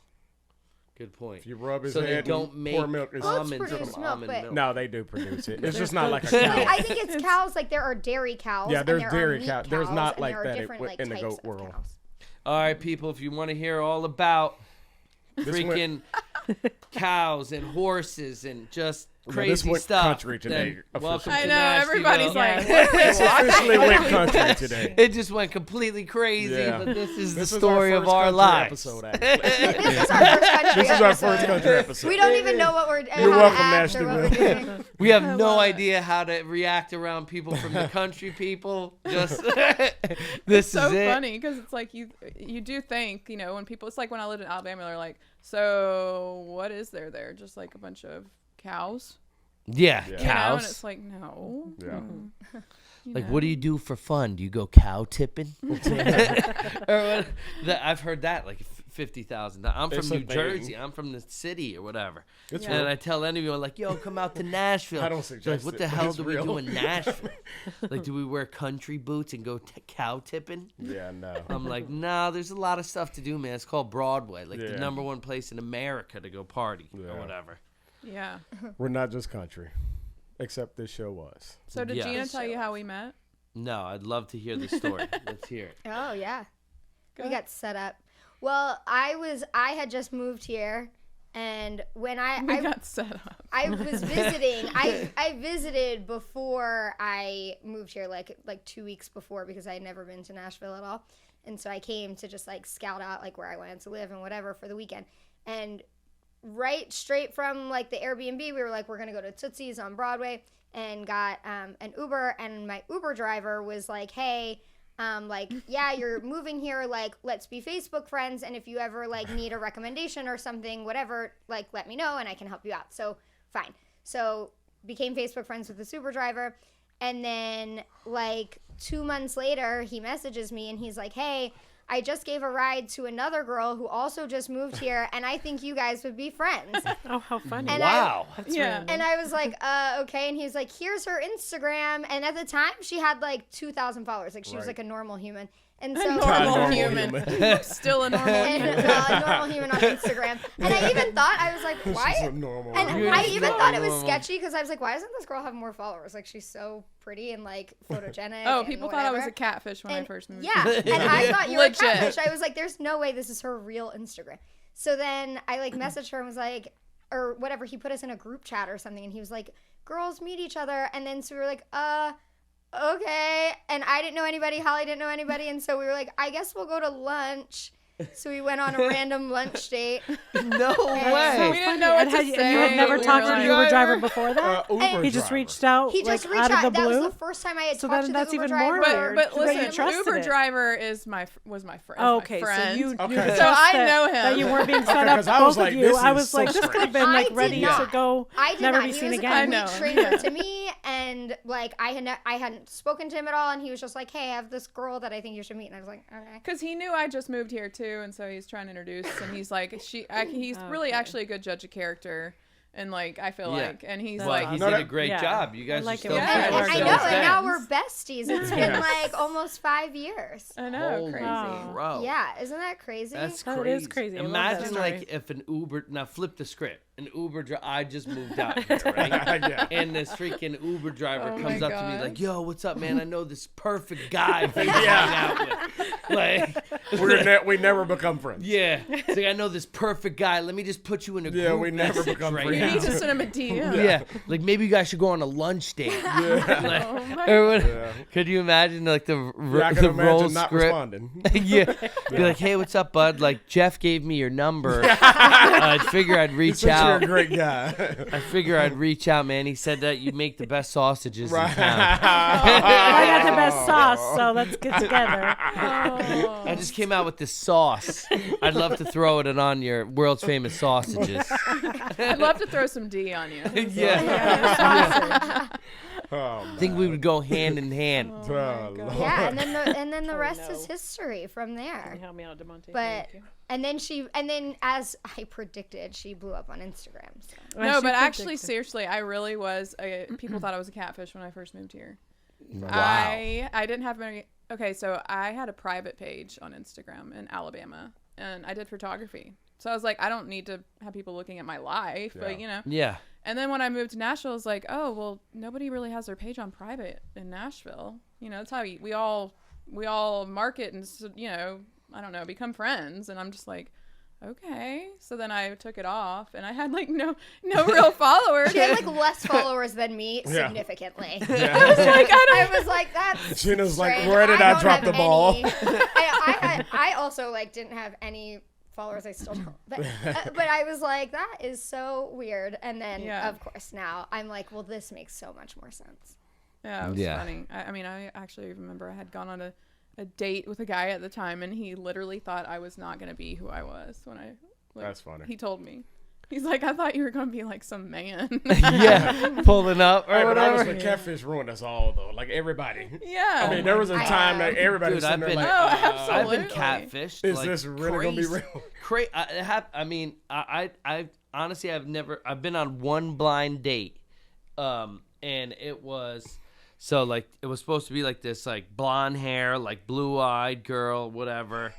good point. If you rub his So they head don't and make pour milk, it's Goats almonds produce from milk, almond but- milk. no, they do produce it. It's just not like a But cow. I think it's cows. Like there are dairy cows. Yeah, there's and there dairy are meat cow- there's cows, not and like there are that different, like, in the types goat of world. cows. All right, people, if you want to hear all about This freaking cows and horses and just This crazy went stuff. country today, then welcome officially. to I know, Nashtyville. everybody's like, This officially went country today. It just went completely crazy, Yeah. but this is This the is story our of our first lives. country episode, actually. This is our first country This is our episode. first country episode. We don't even know what we're You're how welcome, to act or what we're Nashtyville. doing. We have no idea how to react around people from the country people. Just this so is it. funny because it's like you do think, you know, when people, it's like when I lived in Alabama, they're like, so what is there? Just like a bunch of cows? Yeah, Yeah. You know? cows. And it's like, no. Yeah. You Like, know? what do you do for fun? Do you go cow tipping? Or what, I've heard that like 50,000 times. I'm It's from a New thing. Jersey. I'm from the city or whatever. It's And real. I tell anyone like, yo, come out to Nashville. I don't They're like, suggest what it, the but hell it's do we real. do in Nashville? Like, do we wear country boots and go cow tipping? Yeah, no. I'm like, no, there's a lot of stuff to do, man. It's called Broadway, like the Yeah. number one place in America to go party or Yeah. whatever. Yeah. We're not just country, except this show was. So did Yeah. Gina tell you how we met? No, I'd love to hear the story. Let's hear it. Oh yeah, Go we ahead. got set up. Well, I had just moved here, and when We I got set up. I was visiting. I visited before I moved here, like 2 weeks before, because I had never been to Nashville at all, and so I came to just like scout out like where I wanted to live and whatever for the weekend. And right straight from like the Airbnb, we were like, we're gonna go to Tootsie's on Broadway, and got an Uber, and my Uber driver was like, hey. Like, yeah, you're moving here, like, let's be Facebook friends, and if you ever, like, need a recommendation or something, whatever, like, let me know, and I can help you out. So, fine. So, became Facebook friends with the Uber driver, and then, like, 2 months later, he messages me, and he's like, hey, I just gave a ride to another girl who also just moved here, and I think you guys would be friends. Oh, how funny. And Wow. That's Yeah. random. And I was like, okay. And he was like, here's her Instagram. And at the time, she had like 2,000 followers. Like, she was Right. like a normal human. And A so, normal normal human. human. Still a normal and, human. a normal human on Instagram. And I even thought, I was like, why? She's a normal. And You're I just even not thought it was normal. sketchy because I was like, why doesn't this girl have more followers? Like, she's so pretty and like photogenic. Oh, and people thought I was a whatever. catfish when I And- first moved. Yeah, and I thought you were a Legit. catfish. I was like, there's no way this is her real Instagram. So then I like messaged her and was like, or whatever, he put us in a group chat or something, and he was like, girls meet each other. And then so we were like, okay. And I didn't know anybody, Holly didn't know anybody, and so we were like, I guess we'll go to lunch. So we went on a random lunch date. No We way. didn't know what and to had say. you, and you had never We talked were to the like- Uber driver before that? Uber He just driver. reached out, He just like, reached out of out. the That blue? was the first time I had So talked then to that's the Uber even driver. more But weird. but That you listen, trusted Uber it. driver is was my friend. Oh, okay, friend. so you Okay. could So trust I that- know him. that you weren't being set Okay, up, 'cause I was both like, of you. this I is was so like, this could have been I like did ready not. to go, I did never not. be He seen was a again. know. complete stranger to me, and like I hadn't spoken to him at all, and he was just like, "Hey, I have this girl that I think you should meet," and I was like, "Okay." Because he knew I just moved here too, and so he's trying to introduce, and he's like, he's really Okay. actually a good judge of character, and like I feel Yeah. like, and he's Well, like, He No, did that- a great yeah. job. You I guys like are it still when And, friends. Yeah, and we're I still know, friends. and now we're besties. It's been Yeah. like almost 5 years. I know, Holy crazy. Wow. bro. Yeah, isn't that crazy? That's That crazy. is crazy. I love Imagine that story. like if an Uber, now flip the script. An Uber I just moved out here, right? Yeah. And this freaking Uber driver Oh comes my up to me God. like, "Yo, what's up, man? I know this perfect guy for you to hang out with." Like, We never become friends. yeah. It's like, I know this perfect guy. Let me just put you in a Yeah, group we never message become right friends. You now. need to send him a DM. Yeah. Like maybe you guys should go on a lunch date. Like, Oh my or what- Yeah. Could you imagine like the Yeah, I can the role imagine not script? responding. Yeah. Be like, "Hey, what's up, bud? Like Jeff gave me your number. I figure I'd reach Since you're out. a great guy. I figure I'd reach out, man. He said that you make the best sausages in town." I got the best sauce, so let's get together. Oh. I just came out with this sauce. I'd love to throw it on your world's famous sausages. I'd love to throw some D on you. Yeah. Oh, I think we would go hand in hand. Oh, Lord. Yeah, and then the Oh, rest no. is history from there. Can you help me out, DeMonte? But Thank you. and then as I predicted, she blew up on Instagram. So. No, She but actually, predicted. seriously, I really was. People thought I was a catfish when I first moved here. Wow. I didn't have many. Okay, so I had a private page on Instagram in Alabama, and I did photography. So I was like, I don't need to have people looking at my life, Yeah. but you know. Yeah. And then when I moved to Nashville, I was like, oh well, nobody really has their page on private in Nashville. You know, that's how we all market and I don't know, become friends. And I'm just like, okay. So then I took it off, and I had like no real followers. She had like less followers than me, Yeah. significantly. Yeah. I I was like, that's Gina's like, strange. where did I don't drop have the ball? I also like didn't have any followers. I still don't. But I was like, that is so weird. And then of course now I'm like, well, this makes so much more sense. Yeah, it was funny. I mean, I actually remember I had gone on a date with a guy at the time, and he literally thought I was not going to be who I was when I. Like, That's funny. He told me. He's like, I thought you were going to be like some man. Yeah, pulling up or Right, but whatever. honestly, catfish ruined us all though. Like everybody. Yeah. I mean, there was a time that everybody's Dude, sitting there like, absolutely. I've been catfished. is like, this really gonna be real? I mean, I honestly, I've been on one blind date, and it was, so like, it was supposed to be like this, like blonde hair, like blue-eyed girl, whatever,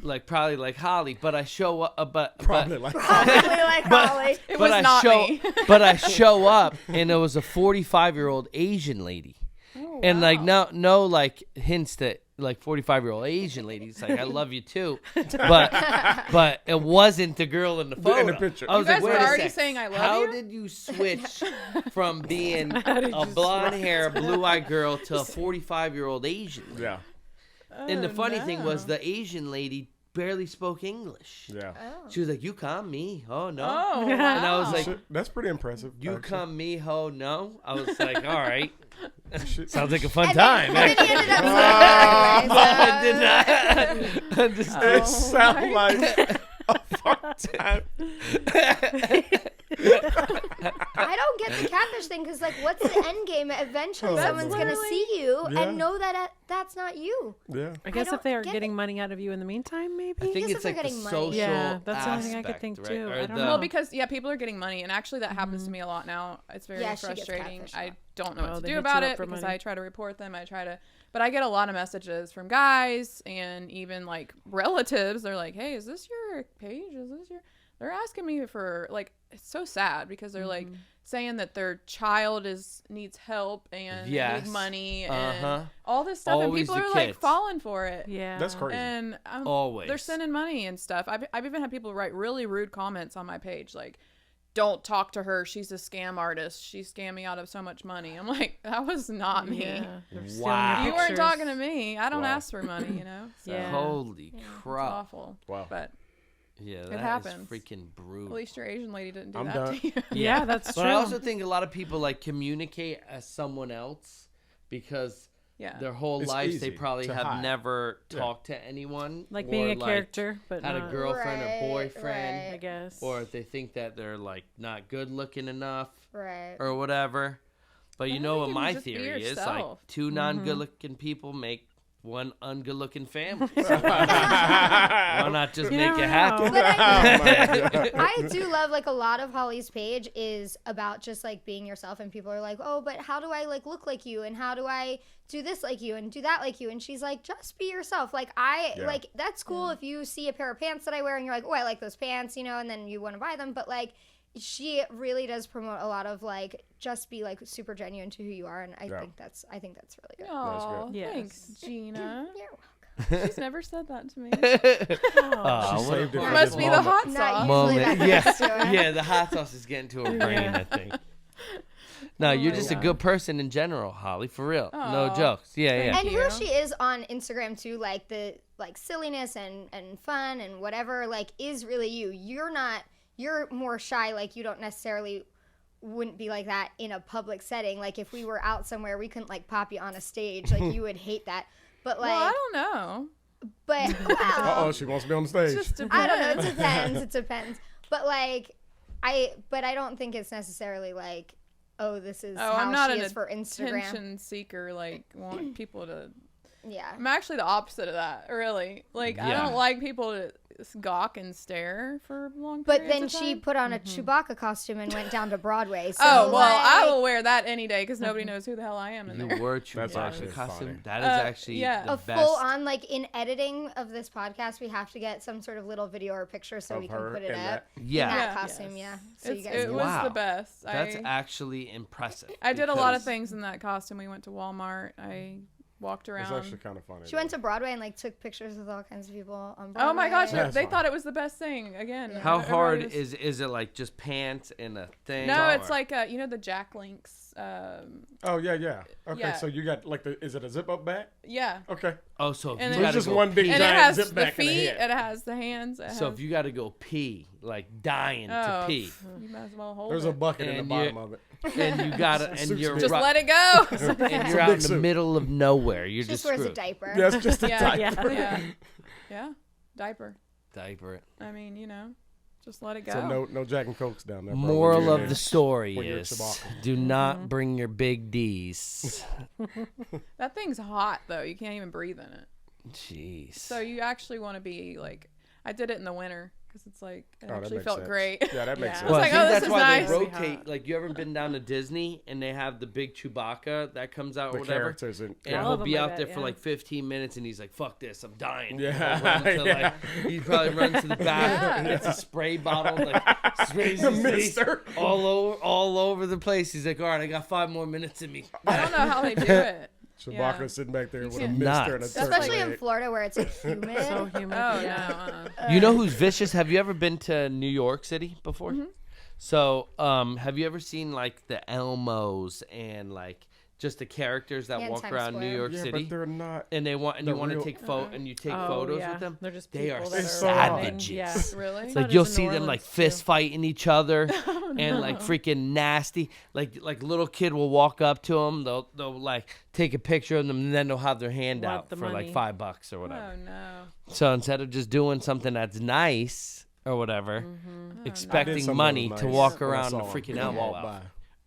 like probably like Holly, but I show up, Probably like Holly. It was not me. but I show up, and it was a 45-year-old Asian lady. Oh, And like wow. no like hints that like 45-year-old Asian ladies like I love you too, but it wasn't the girl in the photo. In the picture. I was You like, guys wait were a already sec. saying I love How you? did you switch from being did a you blonde hair, blue-eyed girl to a 45-year-old Asian lady? Yeah. And the funny no. thing was the Asian lady barely spoke English. Yeah. She was like, "You come me, oh no," Oh, and I was wow. like, Shit, that's pretty impressive. "You actually. come me, ho no." I was like, "All right." Shit. Sounds like a fun And time. then he ended up I did not. I just, It sounds like a fun time. I don't get the catfish thing because, like, what's the end game? Eventually, That's someone's gonna literally- see you Yeah. and know that that's not you. Yeah. I guess don't if they are get getting it. money out of you in the meantime, maybe. I think guess it's if like they're the getting money. social Yeah, that's the only thing I could aspect, think, right? too. Or I don't the- know. Well, because people are getting money, and actually that happens to me a lot now. It's very Yeah, she gets frustrating. catfished a I lot. don't know Oh, what to they do hit about you up it for because money. I try to report them. But I get a lot of messages from guys and even like relatives. They're like, "Hey, is this your page? Is this your?" They're asking me for like, it's so sad because they're like saying that their child needs help and they Yes. need money and Uh-huh. all this stuff, and Always people the are like kids. falling for it. Yeah. That's crazy. And Always. they're sending money and stuff. I've even had people write really rude comments on my page, like, "Don't talk to her. She's a scam artist. She scammed me out of so much money." I'm like, that was not me. Yeah. They're stealing Wow. your You weren't pictures. talking to me. I don't Wow. ask for money, you know? So Yeah. Holy it's crap. awful. Wow. But Yeah, It that is happens. freaking at brutal. least your Asian lady didn't do I'm that done. to you. Yeah, that's But true. I also think a lot of people like communicate as someone else because Yeah. their whole It's lives they easy probably to have hide. never Yeah. talked to anyone. like or, being a character, but had not, a girlfriend Right, or boyfriend. right. I guess. Or if they think that they're like not good looking enough Right. or whatever. But you I know think what you my can just be theory is? Like yourself. two non-good looking people make one ungood looking family. Why not just You make never it happen? know. But Oh my I do love, like, a lot of Holly's page is about just like being yourself, and people are like, "Oh, but how do I like look like you, and how do I do this like you and do that like you?" And she's like, "Just be yourself." Like, Yeah. like, that's cool if you see a pair of pants that I wear and you're like, "Oh, I like those pants," you know, and then you want to buy them. But like, she really does promote a lot of like just be like super genuine to who you are, and I Yeah. think that's really good. Aw, Yes. thanks, Gina. You're welcome. She's never said that to me. Aw, She what a saved it for hard Must this be the moment. hot Not sauce. usually moment. that Yeah, happens to her. yeah, the hot sauce is getting to her brain, I think. No, you're just a God. good person in general, Holly, for real. No Aw, jokes. Yeah, yeah. And you. who she is on Instagram too, like the like silliness and fun and whatever, like is really you. You're more shy, like you don't necessarily wouldn't be like that in a public setting. Like if we were out somewhere, we couldn't like pop you on a stage, like you would hate that. But like, Well, I don't know. but Uh-oh, well, she wants to be on the stage. Just depends. I don't know. It depends. It depends. But like, I don't think it's necessarily like, oh, this is Oh, how I'm not she an is for Instagram. attention seeker. Like want people to. Yeah. I'm actually the opposite of that. Really. Like I Yeah. don't like people to gawk and stare for long. But periods then of she time. put on a Chewbacca costume and went down to Broadway. So Oh well, I like, will wear that any day because nobody knows who the hell I am in You there. were true. That's actually costume. funny. That is actually yeah. the a best. full on like in editing of this podcast, we have to get some sort of little video or picture so Of we can her put it in up. that. Yeah. In that Yeah. costume, yeah. So you guys It can- was Wow. the best. That's I actually impressive. did a lot of because- things in that costume. We went to Walmart. I walked It's around. actually kind of funny. She went to Broadway and like took pictures with all kinds of people on Broadway. Oh my gosh, That's they fun. thought it was the best thing. Again, How everybody hard was- is it? Like just pants and a thing? No, or- it's like you know the Jack Links. Oh yeah. Okay, Yeah. so you got like is it a zip up bag? Yeah, Okay. oh, so if and you then- So it's gotta just go one big pee, and it giant has zip the back in the feet. head. It has the hands. It so has, if you gotta go pee, like dying to pee, you might as well hold There's it. a bucket in the And bottom you- of it. and you gotta, and Suits you're me. Just ru- let it go. and you're out in big the suit. middle of nowhere. You're She just just wears a screwed. diaper. Yeah, it's just a Yeah. type. Yeah. Yeah, diaper. Diaper it. I mean, you know, just let it go. So no Jack and Cokes down there. bro, when Moral you're of in the story when you're at is: Chewbacca. do not bring your big D's. That thing's hot though. You can't even breathe in it. Jeez. So you actually want to be like, I did it in the winter because it's like it Oh, that actually makes felt sense. great. Yeah, that makes Yeah. sense. Well, like, I oh, think this that's is why nice. they Really rotate. hot. Like, you ever been down to Disney and they have the big Chewbacca that comes out The or whatever? characters and And All he'll of them be like out that, there for yeah. like 15 minutes and he's like, fuck this, I'm dying. Yeah, He'll run to, yeah. like, he probably runs to the back, Yeah. gets a spray bottle, like, sprays The his face mister. all over the place. He's like, all right, I got 5 more minutes in me. I don't know how they do it. Chewbacca Yeah. sitting back there with a can't- mister and a Nuts. turkey Especially in leg. Florida where it's like humid. So humid. Oh yeah. no. You know who's vicious? Have you ever been to New York City before? Mm-hmm. So, have you ever seen like the Elmos and like just the characters that Yeah, in walk Times around New Square. York Yeah, City? but they're not. And they want and the you want to real- take and you take Oh, photos yeah. with them. They're just They are people that It's are so running. savages. Yeah. Really? Like That you'll is in see New them like Orleans, fist too. fighting each other and like freaking nasty. Like little kid will walk up to them. They'll like take a picture of them and then they'll have their hand Want out the for like money. $5 or whatever. Oh no. So instead of just doing something that's nice or whatever, I did expecting some money of to those walk when I around the saw 'em. freaking They Elmo walk out by.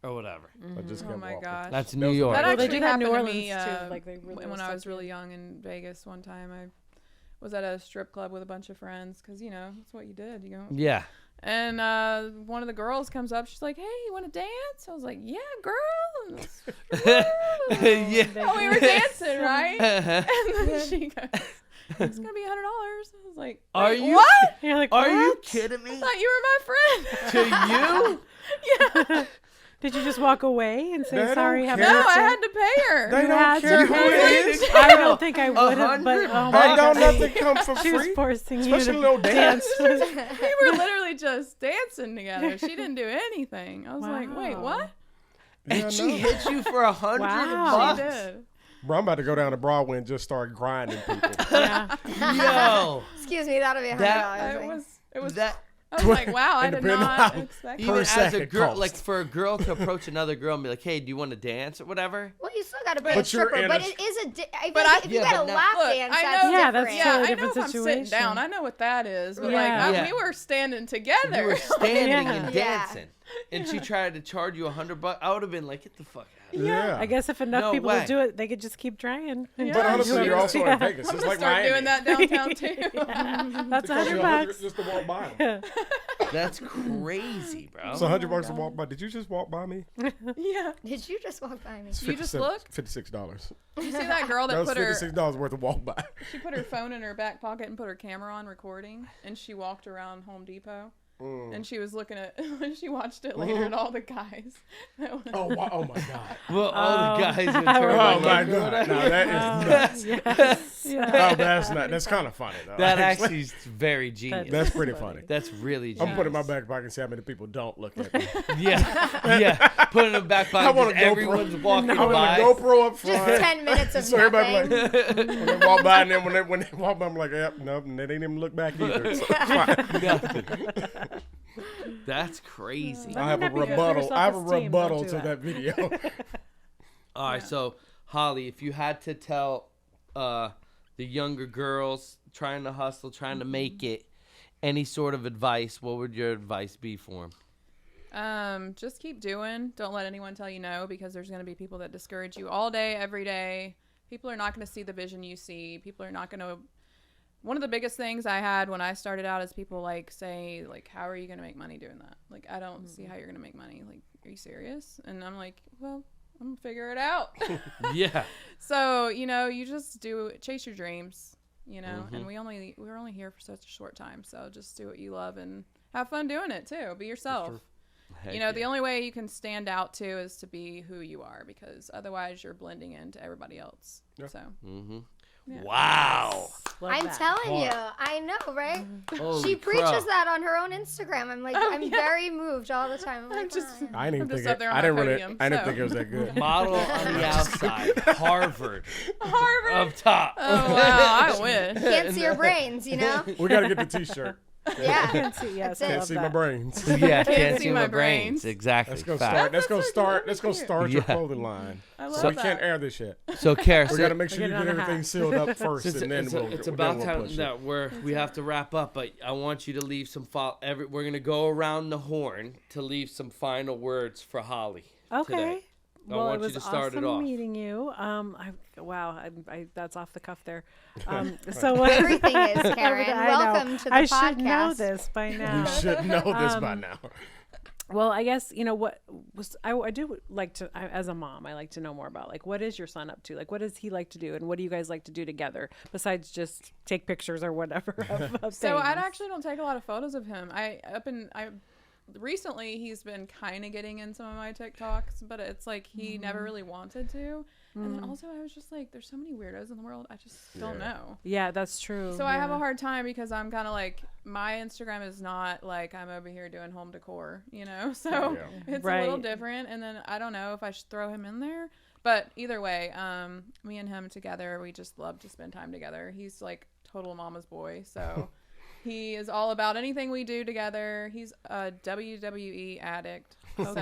or whatever. I just Oh kept my walking. gosh. That's That New was York. That Well, they actually do that in New happened to Orleans, me, too. Like, they really when will I was start really to- young in Vegas one time. I was at a strip club with a bunch of friends because, you know, that's what you did. You go. Yeah. And one of the girls comes up. She's like, hey, you want to dance? I was like, yeah, girl. And Yeah. oh, we were dancing, right? Uh-huh. And then she goes, it's going to be $100. I was like, Are "Wait, you- what? You're like, Are you what? kidding me? I thought you were my To friend. you? Yeah. Did you just walk away and say They don't sorry? Have care. No, a I seat? had to pay her. They You don't had care to who pay. it is. I don't think I would have, but $100. oh Hey, my don't God. nothing come for She was free. forcing Especially you little to dance. dance. We were literally just dancing together. She didn't do anything. I was like, wait, Wow. what? And Yeah, she no. hit you for $100. Wow. She did. Bro, I'm about to go down to Broadway and just start grinding people. Yeah. Yo. Excuse me, that'll be $100. That- It was. That I was like, wow, I did Depending not on- expect even Per that. as a second girl, cost. like for a girl to approach another girl and be like, "Hey, do you want to dance or whatever?" Well, you still gotta pay a But you're stripper, in but a- it is a. I feel But like I- if you Yeah, got a but now- lap Look, dance, I that's know- Yeah, that's different. Yeah, totally I know different if I'm sitting situation. down. I know what that is. But Yeah. like, Yeah. we were standing together. You were standing Yeah. and Yeah. dancing, and she tried to charge you $100. I would have been like, "Get the fuck out!" of here." Yeah. I guess if enough No people way. would do it, they could just keep trying. Yeah. But honestly, Yeah. you're also in Vegas. I'm It's gonna like start Miami. doing that downtown too. That's It costs you $100. just to walk by 'em. That's crazy, bro. It's $100 to walk by. Did you just walk by me? Yeah. Did you just walk by me? It's You just 57 looked? $56. You see that girl That that was put her $56 worth of walk by. she put her phone in her back pocket and put her camera on recording, and she walked around Home Depot. And she was looking at when she watched it later at all the guys. That was, Oh, wow. Oh my God. Well, all the guys would turn Oh around my like, God. No, that is nuts. Yeah. Oh, that's not. That's kind of funny though. that actually is very genius. That's pretty funny. That's really I'm genius. putting my back pocket and see how many people don't look at me. Yeah, put it in the back I pocket. want a because GoPro. Everyone's walking I want by. a GoPro up Just front. 10 minutes of So everybody nothing. like, when they walk by, and then when they walk by, I'm like, yep, nope, and they didn't even look back either. So it's fine. That's crazy. I have a That'd be good for rebuttal. your I have a self-esteem, don't rebuttal do to that. that video. All right, so Holly, if you had to tell the younger girls trying to hustle, trying to make it, any sort of advice, what would your advice be for them? just keep doing. Don't let anyone tell you no, because there's going to be people that discourage you all day, every day. People are not going to see the vision you see. People are not going to. One of the biggest things I had when I started out is people like say like, how are you going to make money doing that? Like, I don't see how you're going to make money. Like, are you serious? And I'm like, well, I'm going to figure it out. Yeah. So, you know, you just chase your dreams, you know, and we're only here for such a short time. So just do what you love and have fun doing it too. Be yourself. Heck you know, the yeah. only way you can stand out too is to be who you are, because otherwise you're blending into everybody else. Yeah. So Yeah. Wow. Love I'm that. telling you, I know, right? Holy She preaches crap. that on her own Instagram. I'm like, I'm very moved all the time. I'm like, just- wow, yeah. I didn't I'm even just think up there it. on I didn't my really. podium, I didn't so. think it was that good. Model on the outside, Harvard Harvard. up top. Oh wow, I wish. Can't see your brains, you know? We gotta get the T-shirt. Yeah. Can't see, yes, That's I it. Can't love see that. my brains. Yeah, can't see see my my brains. brains. Exactly. Let's go Fact. start. Let's go That's start. cute. Let's go That's start your Yeah. clothing line. I So love we that. can't air this yet. So, Kara, We gotta make sure We're you getting get on a everything hat. sealed up first, It's, and then it's, we'll. it's then about we'll time push it. that we have to wrap up, but I want you to leave some we're gonna go around the horn to leave some final words for Holly. Okay. Today. I Well, want it you was to start it awesome off. meeting you. That's off the cuff there. So what? Everything is, Karen. I know. Welcome to the I podcast. should know this by now. You should know this by now. Well, I guess what was I do like to as a mom. I like to know more about like what is your son up to? Like what does he like to do, and what do you guys like to do together besides just take pictures or whatever of So I things? actually don't take a lot of photos of him. Recently he's been kind of getting in some of my TikToks, but it's like he never really wanted to. And then also I was just like, there's so many weirdos in the world. I just don't know. Yeah, that's true. So I have a hard time because I'm kind of like, my Instagram is not like I'm over here doing home decor, you know? So it's a little Right. different. And then I don't know if I should throw him in there. But either way, me and him together, we just love to spend time together. He's like total mama's boy. So he is all about anything we do together. He's a WWE addict. So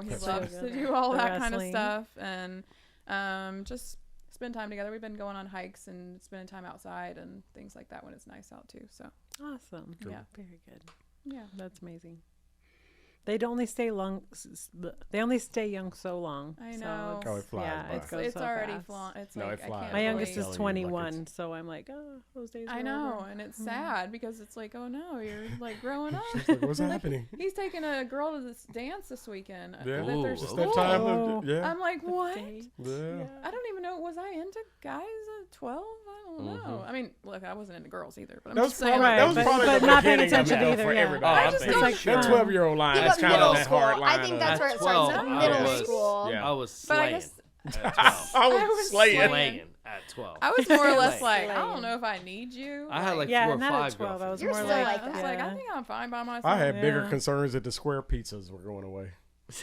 he That's loves so to good. do all The that kind of wrestling. stuff. And just spend time together. We've been going on hikes and spending time outside and things like that when it's nice out too. So Awesome. Yeah. Very good. yeah. That's amazing. They'd only stay long. They only stay young so long. I so know. it's- Oh, it flies yeah, by. it goes It's so already fast. flaunt. It's No, like it I flies. can't. My Yeah, youngest telling is you, like, 21, so I'm like, oh, those days. I are know, over. and it's sad because it's like, oh no, you're like growing up. Like, what's happening? He's taking a girl to this dance this weekend Yeah. at their Ooh, It's school. that time. Oh. Yeah. I'm like, what? Day. Yeah. I don't even know. Was I into guys at 12? I don't know. I mean, look, I wasn't into girls either. But I'm That was just saying. probably, Right, that was but- probably but the not paying beginning of attention it, though, either, for yeah. everybody. I I just think. don't- It's like, That 12-year-old line. Yeah, That's but kind of middle that school. hard line. I think that's where it At starts. 12, Middle I was- school. Yeah. I was But I slaying guess at 12. I I was was slaying. slaying. Slaying at 12. I was more or less Slaying. like, I don't know if I need you. I had like Yeah, 4 or not 5 at 12. I was You're more still like, like I was that. like, I yeah. think I'm fine by myself. I had bigger Yeah. concerns that the square pizzas were going away.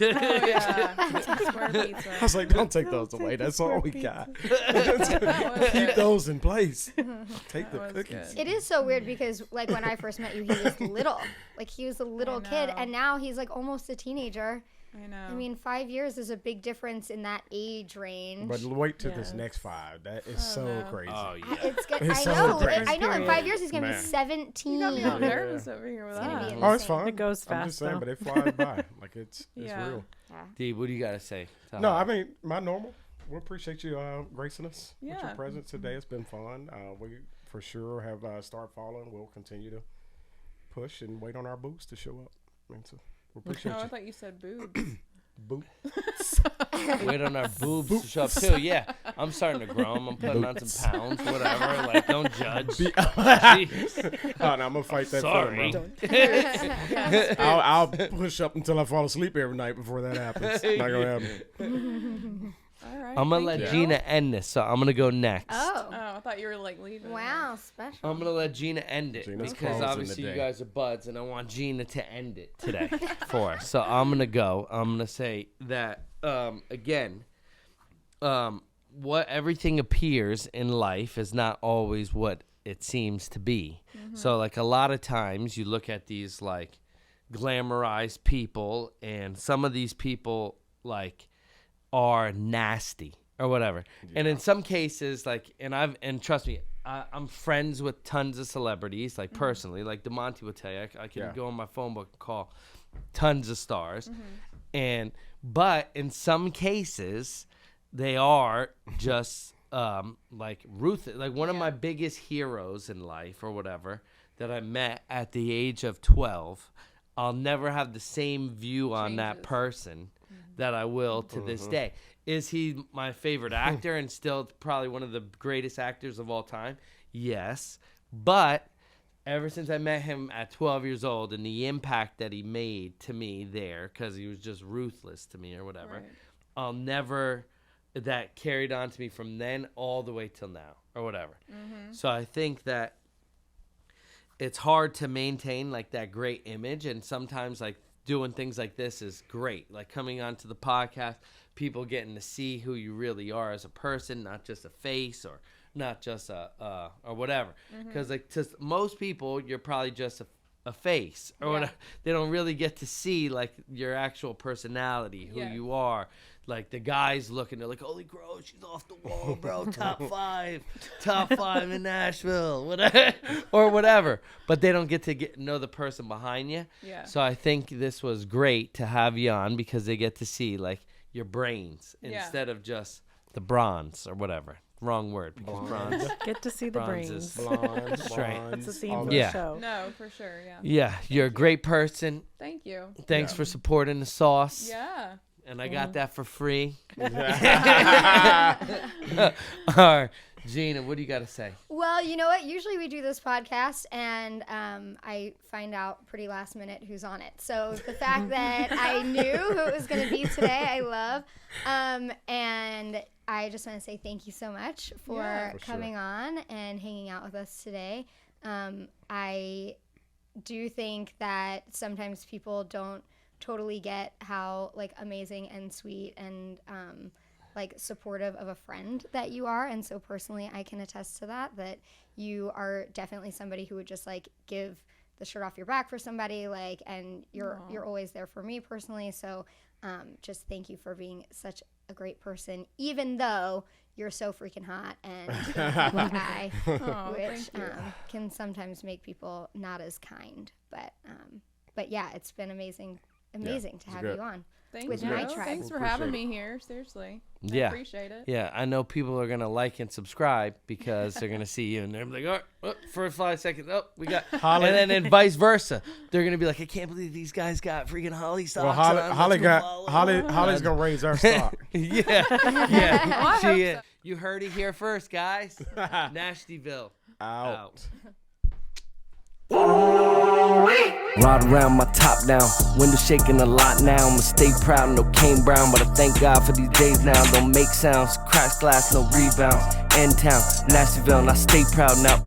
Oh, yeah. Square pizza. I was like, don't take those away. That's all we got. That was Keep good. those in place. Take the That was cookies. good. It is so weird because, like, when I first met you, he was little. Like, he was a little kid, know. and now he's, like, almost a teenager. I know. I mean, 5 years is a big difference in that age range. But wait till this Yes. next 5. That is so no. crazy. Oh, yeah. It's good. It's I so know. different. I know. In 5 years, he's gonna Man. be 17. you got me all Yeah. nervous over here with gonna that. be Oh, it's fine. It goes I'm just fast, saying, though. but it flies by. Like, it's Yeah. real. D, what do you got to say? to No, I Holly? mean, my normal. We appreciate you gracing us with your Yeah. presence today. It's been fun. We for sure have started following. We'll continue to push and wait on our boots to show up. I mean, so we appreciate Oh, I you. thought you said boobs. Boot. Wait on our boobs to show up too. Yeah, I'm starting to grow 'em. I'm putting on some pounds, whatever. Like, don't judge. Jeez. Oh, no, I'm gonna fight that. Sorry. Feeling, bro. I'll push up until I fall asleep every night before that happens. Not gonna happen. All right. I'm gonna thank let you. Gina end this, so I'm gonna go next. Oh. Oh, I thought you were like leaving. Wow, special. I'm gonna let Gina end it Gina's because closing obviously the you day. guys are buds, and I want Gina to end it today for us. So I'm gonna go. I'm gonna say that again. What everything appears in life is not always what it seems to be. So like a lot of times you look at these like glamorized people, and some of these people like are nasty or whatever. And in some cases, like, and trust me, I'm friends with tons of celebrities, like personally, like DeMonte will tell you, I can Yeah. go on my phone book and call tons of stars. But in some cases, they are just like ruthless. Like one of my biggest heroes in life or whatever that I met at the age of 12, I'll never have the same view on that Changes. person that I will to this day. Is he my favorite actor and still probably one of the greatest actors of all time? Yes. But ever since I met him at 12 years old and the impact that he made to me there, because he was just ruthless to me or whatever, Right. I'll never, that carried on to me from then all the way till now or whatever. So I think that it's hard to maintain like that great image, and sometimes like doing things like this is great, like coming onto the podcast, people getting to see who you really are as a person, not just a face or not just a or whatever, because like to most people you're probably just a face or whatever. They don't really get to see like your actual personality, who you are. Like the guys looking, they're like, holy crow, she's off the wall, bro. top five in Nashville, whatever, or whatever. But they don't get to know the person behind you. Yeah. So I think this was great to have you on, because they get to see like your brains instead of just the bronze or whatever. Wrong word, because bronze. Get to see the Bronze is brains. Blonde, Straight. That's the theme all of that. Yeah. the show. No, for sure. Yeah. Yeah, you're a great person. Thank you. Thanks for supporting the sauce. Yeah. And I got that for free. Yeah. All right, Gina, what do you got to say? Well, you know what? Usually we do this podcast, and I find out pretty last minute who's on it. So the fact that I knew who it was going to be today, I love. And I just want to say thank you so much for coming on and hanging out with us today. I do think that sometimes people don't totally get how like amazing and sweet and like supportive of a friend that you are, and so personally I can attest to that you are definitely somebody who would just like give the shirt off your back for somebody, like, and you're always there for me personally. So just thank you for being such a great person, even though you're so freaking hot and a guy, which can sometimes make people not as kind, but yeah, it's been amazing to have you on. Thank with you. my tribe. Thanks for having me here. Seriously. I Yeah. appreciate it. Yeah, I know people are going to like and subscribe because they're going to see you and they're like, oh, for 5 seconds, we got Holly. And then vice versa. They're going to be like, I can't believe these guys got freaking Holly socks Well, on. Holly's gonna raise our stock. Yeah. She, you heard it here first, guys. Nashtyville. Out. Ride around my top down, window shaking a lot now. I'ma stay proud, no Kane Brown, but I thank God for these days now. Don't make sounds, crash glass, no rebounds. End town, Nashville, and I stay proud now.